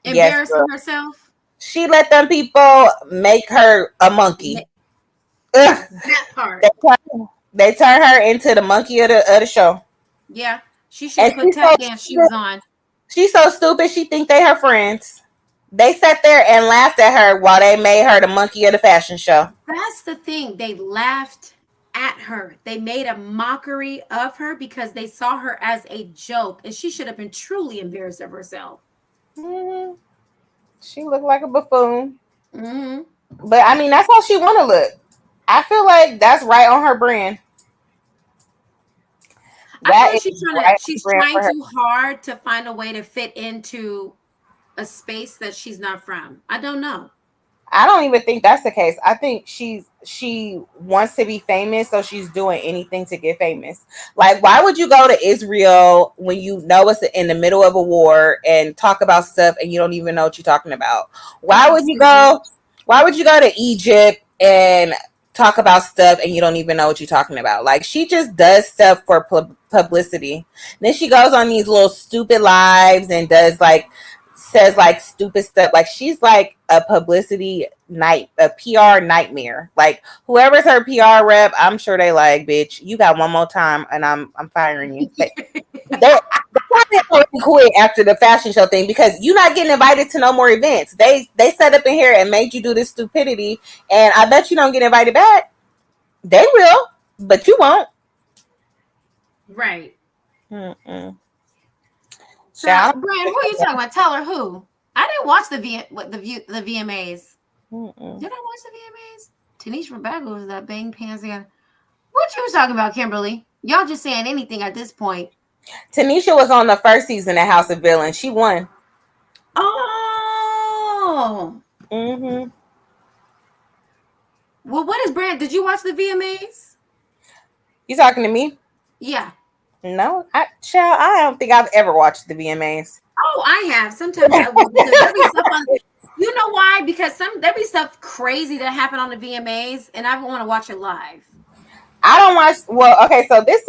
Yes, embarrassing girl. herself? She let them people make her a monkey. Ugh. That They part. turn, they turn her into the monkey of the show. Yeah, she should And have put tap dance shoes on. she's so stupid. She think they her friends. They sat there and laughed at her while they made her the monkey of the fashion show. That's the thing. They laughed at her. They made a mockery of her because they saw her as a joke, and she should have been truly embarrassed of herself. Hmm. She looked like a buffoon. Mm-hmm. But I mean, that's how she want to look. I feel like that's right on her brand. I feel That like is right on she's brand trying for her. too hard to find a way to fit into a space that she's not from. I don't know. I don't even think that's the case. I think she wants to be famous, so she's doing anything to get famous. Like, why would you go to Israel when you know it's in the middle of a war and talk about stuff and you don't even know what you're talking about? Because Why I'm would you stupid. go? Why would you go to Egypt and talk about stuff and you don't even know what you're talking about? Like, she just does stuff for publicity. Then she goes on these little stupid lives and does like says like stupid stuff. Like, she's like a publicity a PR nightmare. Like, whoever's her PR rep, I'm sure they like, bitch, you got one more time and I'm firing you. They probably already quit after the fashion show thing because you're not getting invited to no more events. They set up in here and made you do this stupidity, and I bet you don't get invited back. They will, but you won't. Right. Mm-mm. Girl, Child. Brian, who are you talking about? Tell her who. I didn't watch the VMAs. Mm-mm. Did I watch the VMAs? Tanisha Rebecca was that bang pants again. What you was talking about, Kimberly? Y'all just saying anything at this point. Tanisha was on the first season of House of Villains. She won. Oh. Mm-hmm. Well, what is Brand? Did you watch the VMAs? You talking to me? Yeah. No, child, I don't think I've ever watched the VMAs. Oh, I have. Sometimes I will because there be stuff on. You know why? Because there be stuff crazy that happened on the VMAs, and I want to watch it live. I don't watch. Well, okay, so this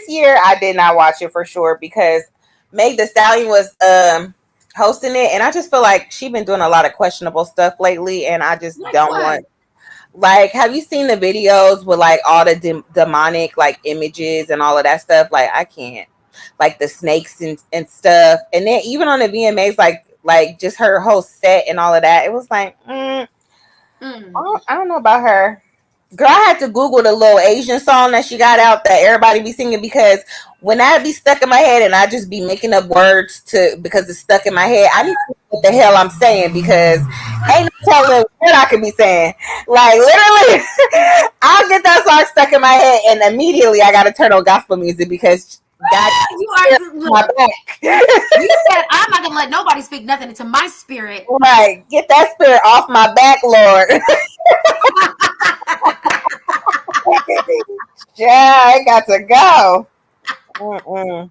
year, I did not watch it for sure because Meg The Stallion was hosting it, and I just feel like she's been doing a lot of questionable stuff lately, and I just Like don't what? want. Like, have you seen the videos with like all the demonic like images and all of that stuff? Like, I can't. Like the snakes and stuff, and then even on the VMAs, like just her whole set and all of that, it was like, I don't know about her. Girl, I had to Google the little Asian song that she got out that everybody be singing because when I be stuck in my head and I just be making up words because it's stuck in my head, I need to know what the hell I'm saying because ain't no telling what I could be saying. Like, literally, I'll get that song stuck in my head and immediately I gotta turn on gospel music because God You are my look. back. You said I'm not gonna let nobody speak nothing into my spirit. Right, get that spirit off my back, Lord. Yeah, I got to go. Mm-mm.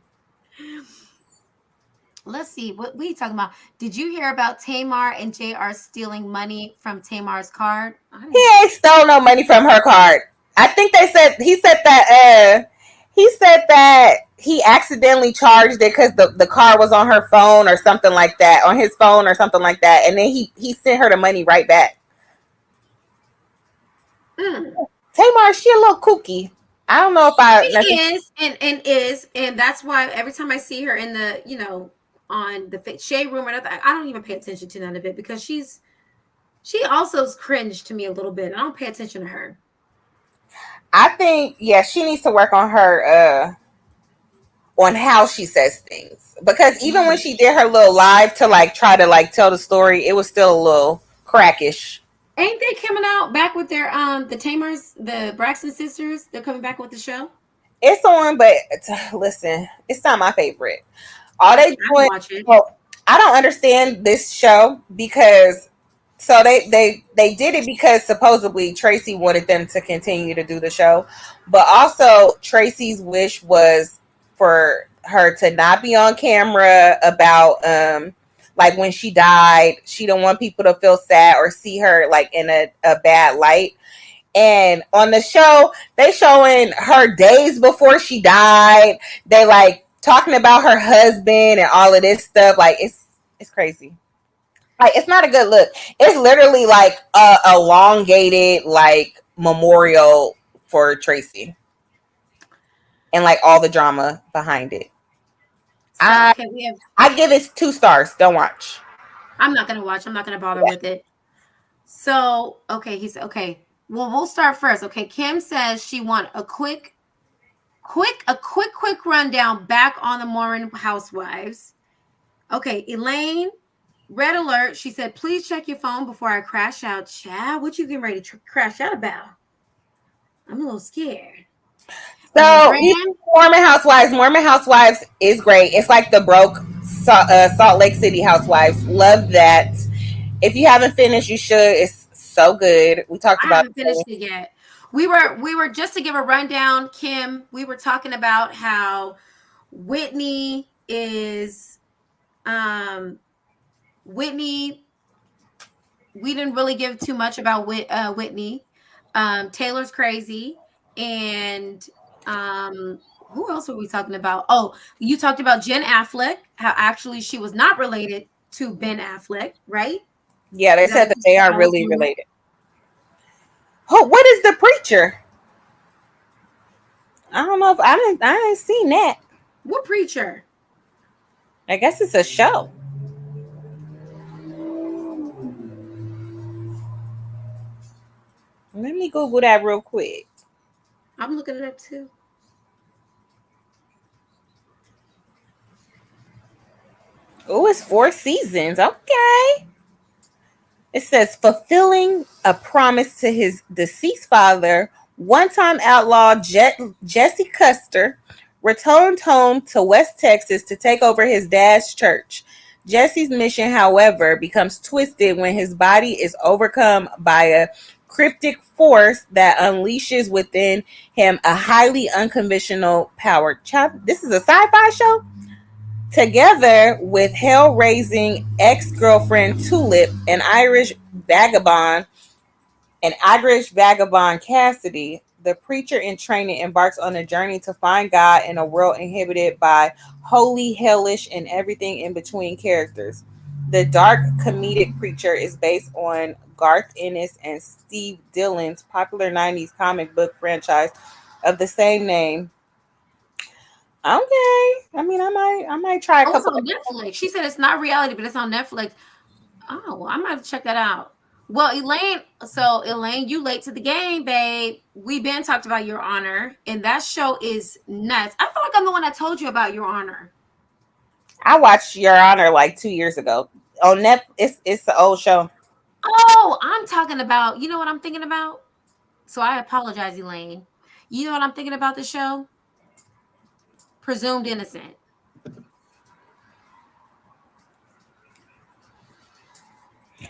Let's see what we talking about. Did you hear about Tamar and JR stealing money from Tamar's card? I He didn't. ain't stole no money from her card. I think he said that he accidentally charged it because the card was on her phone or something like that, on his phone or something like that, and then he sent her the money right back. Mm. Tamar, she a little kooky. I don't know if I She necessarily. is and that's why every time I see her in the on the shade room or nothing, I don't even pay attention to none of it because she also is cringe to me a little bit. I don't pay attention to her. I think yeah, she needs to work on how she says things because even when Mhm. she did her little live to like try to like tell the story, it was still a little crackish. Ain't they coming out back with their the Tamers, the Braxton sisters? They're coming back with the show. It's on, but listen, it's not my favorite. All they I can doing, watch it. well, I don't understand this show because so they did it because supposedly Tracy wanted them to continue to do the show, but also Tracy's wish was for her to not be on camera about like when she died. She don't want people to feel sad or see her like in a bad light. And on the show, they showing her days before she died. They like talking about her husband and all of this stuff. Like it's crazy. Like it's not a good look. It's literally like a elongated like memorial for Tracy and like all the drama behind it. So I okay, we have. I give it 2 stars. Don't watch. I'm not gonna watch. I'm not gonna bother Yeah. with it. So okay, he said okay. Well, we'll start first. Okay, Kim says she want a quick rundown back on the Morin Housewives. Okay, Elaine, red alert. She said, please check your phone before I crash out. Chad, what you getting ready to crash out about? I'm a little scared. So even Rand, Mormon Housewives is great. It's like the broke Salt Lake City Housewives. Love that. If you haven't finished, you should. It's so good. We talked I about haven't it. finished it yet. We were just to give a rundown, Kim. We were talking about how Whitney is um Whitney. We didn't really give too much about Whitney. Taylor's crazy, and who else were we talking about? Oh, you talked about Jen Affleck. How actually she was not related to Ben Affleck, right? Yeah, they said that they are That was really rumor. related. Oh, what is the preacher? I don't know if I ain't seen that. What preacher? I guess it's a show. Let me Google that real quick. I'm looking it up too. Oh, it's 4 seasons. Okay. It says fulfilling a promise to his deceased father, one-time outlaw Jesse Custer returned home to West Texas to take over his dad's church. Jesse's mission, however, becomes twisted when his body is overcome by a cryptic force that unleashes within him a highly unconventional power. This is a sci-fi show? Together with hell-raising ex-girlfriend Tulip vagabond, and Irish vagabond Cassidy, the preacher in training embarks on a journey to find God in a world inhabited by holy, hellish, and everything in between characters. The dark comedic preacher is based on Garth Ennis and Steve Dillon's popular 90s comic book franchise of the same name. Okay. I mean, I might try a Oh, it's couple on Netflix. She said it's not reality, but it's on Netflix. Oh, well, I might have to check that out. Well, Elaine, so Elaine, you late to the game, babe. We been talked about Your Honor, and that show is nuts. I feel like I'm the one that told you about Your Honor. I watched Your Honor like 2 years ago on Net. It's an old show. Oh, I'm talking about, you know what I'm thinking about? So I apologize, Elaine. You know what I'm thinking about the show? Presumed Innocent.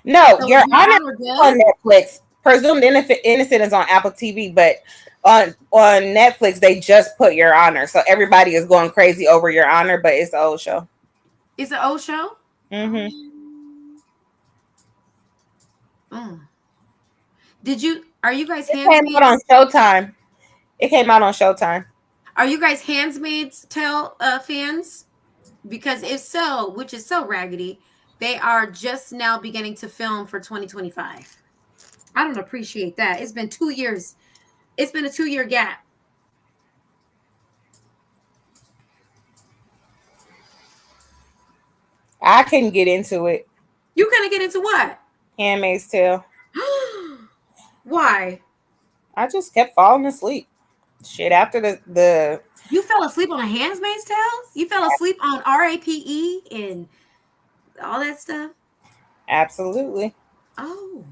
No, So is Your Your Honor Honor is good? on Netflix. Presumed Innocent is on Apple TV, but on Netflix they just put Your Honor, so everybody is going crazy over Your Honor, but it's an old show. It's an old show? Mm-hmm. Um, mm. Are you guys It came out on handsmaids? Showtime. It came out on Showtime. Are you guys Handmaid's Tale fans? Because if so, which is so raggedy, they are just now beginning to film for 2025. I don't appreciate that. It's been 2 years. It's been a 2-year gap. I couldn't get into it. You couldn't get into what? Handmaid's Tale. Why? I just kept falling asleep. Shit, after the You fell asleep on a Handmaid's Tales? You fell asleep on RAPE and all that stuff? absolutely. Oh.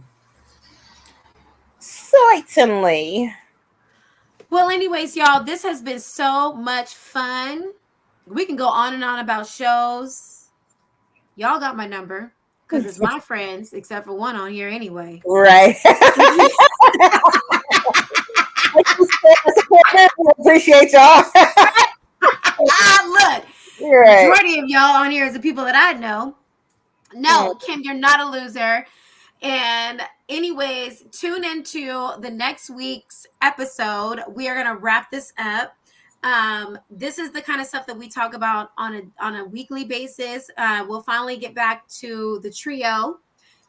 Certainly. Well, anyways, y'all, this has been so much fun. We can go on and on about shows. Y'all got my number because it's my friends, except for one on here anyway. Right. Appreciate y'all. Look, Right. majority of y'all on here is the people that I know. No, Kim, you're not a loser. And anyways, tune into the next week's episode. We are going to wrap this up. This is the kind of stuff that we talk about on a weekly basis. We'll finally get back to the trio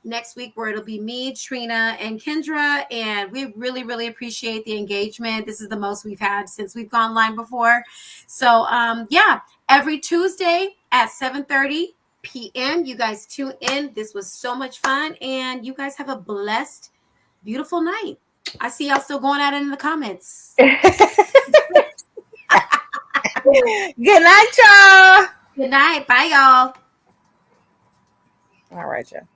next week, where it'll be me, Trina, and Kendra. And we really, really appreciate the engagement. This is the most we've had since we've gone live before. So yeah, every Tuesday at 7:30 p.m. You guys tune in. This was so much fun, and you guys have a blessed, beautiful night. I see y'all still going at it in the comments. Good night, y'all. Good night. Bye, y'all. All right, y'all.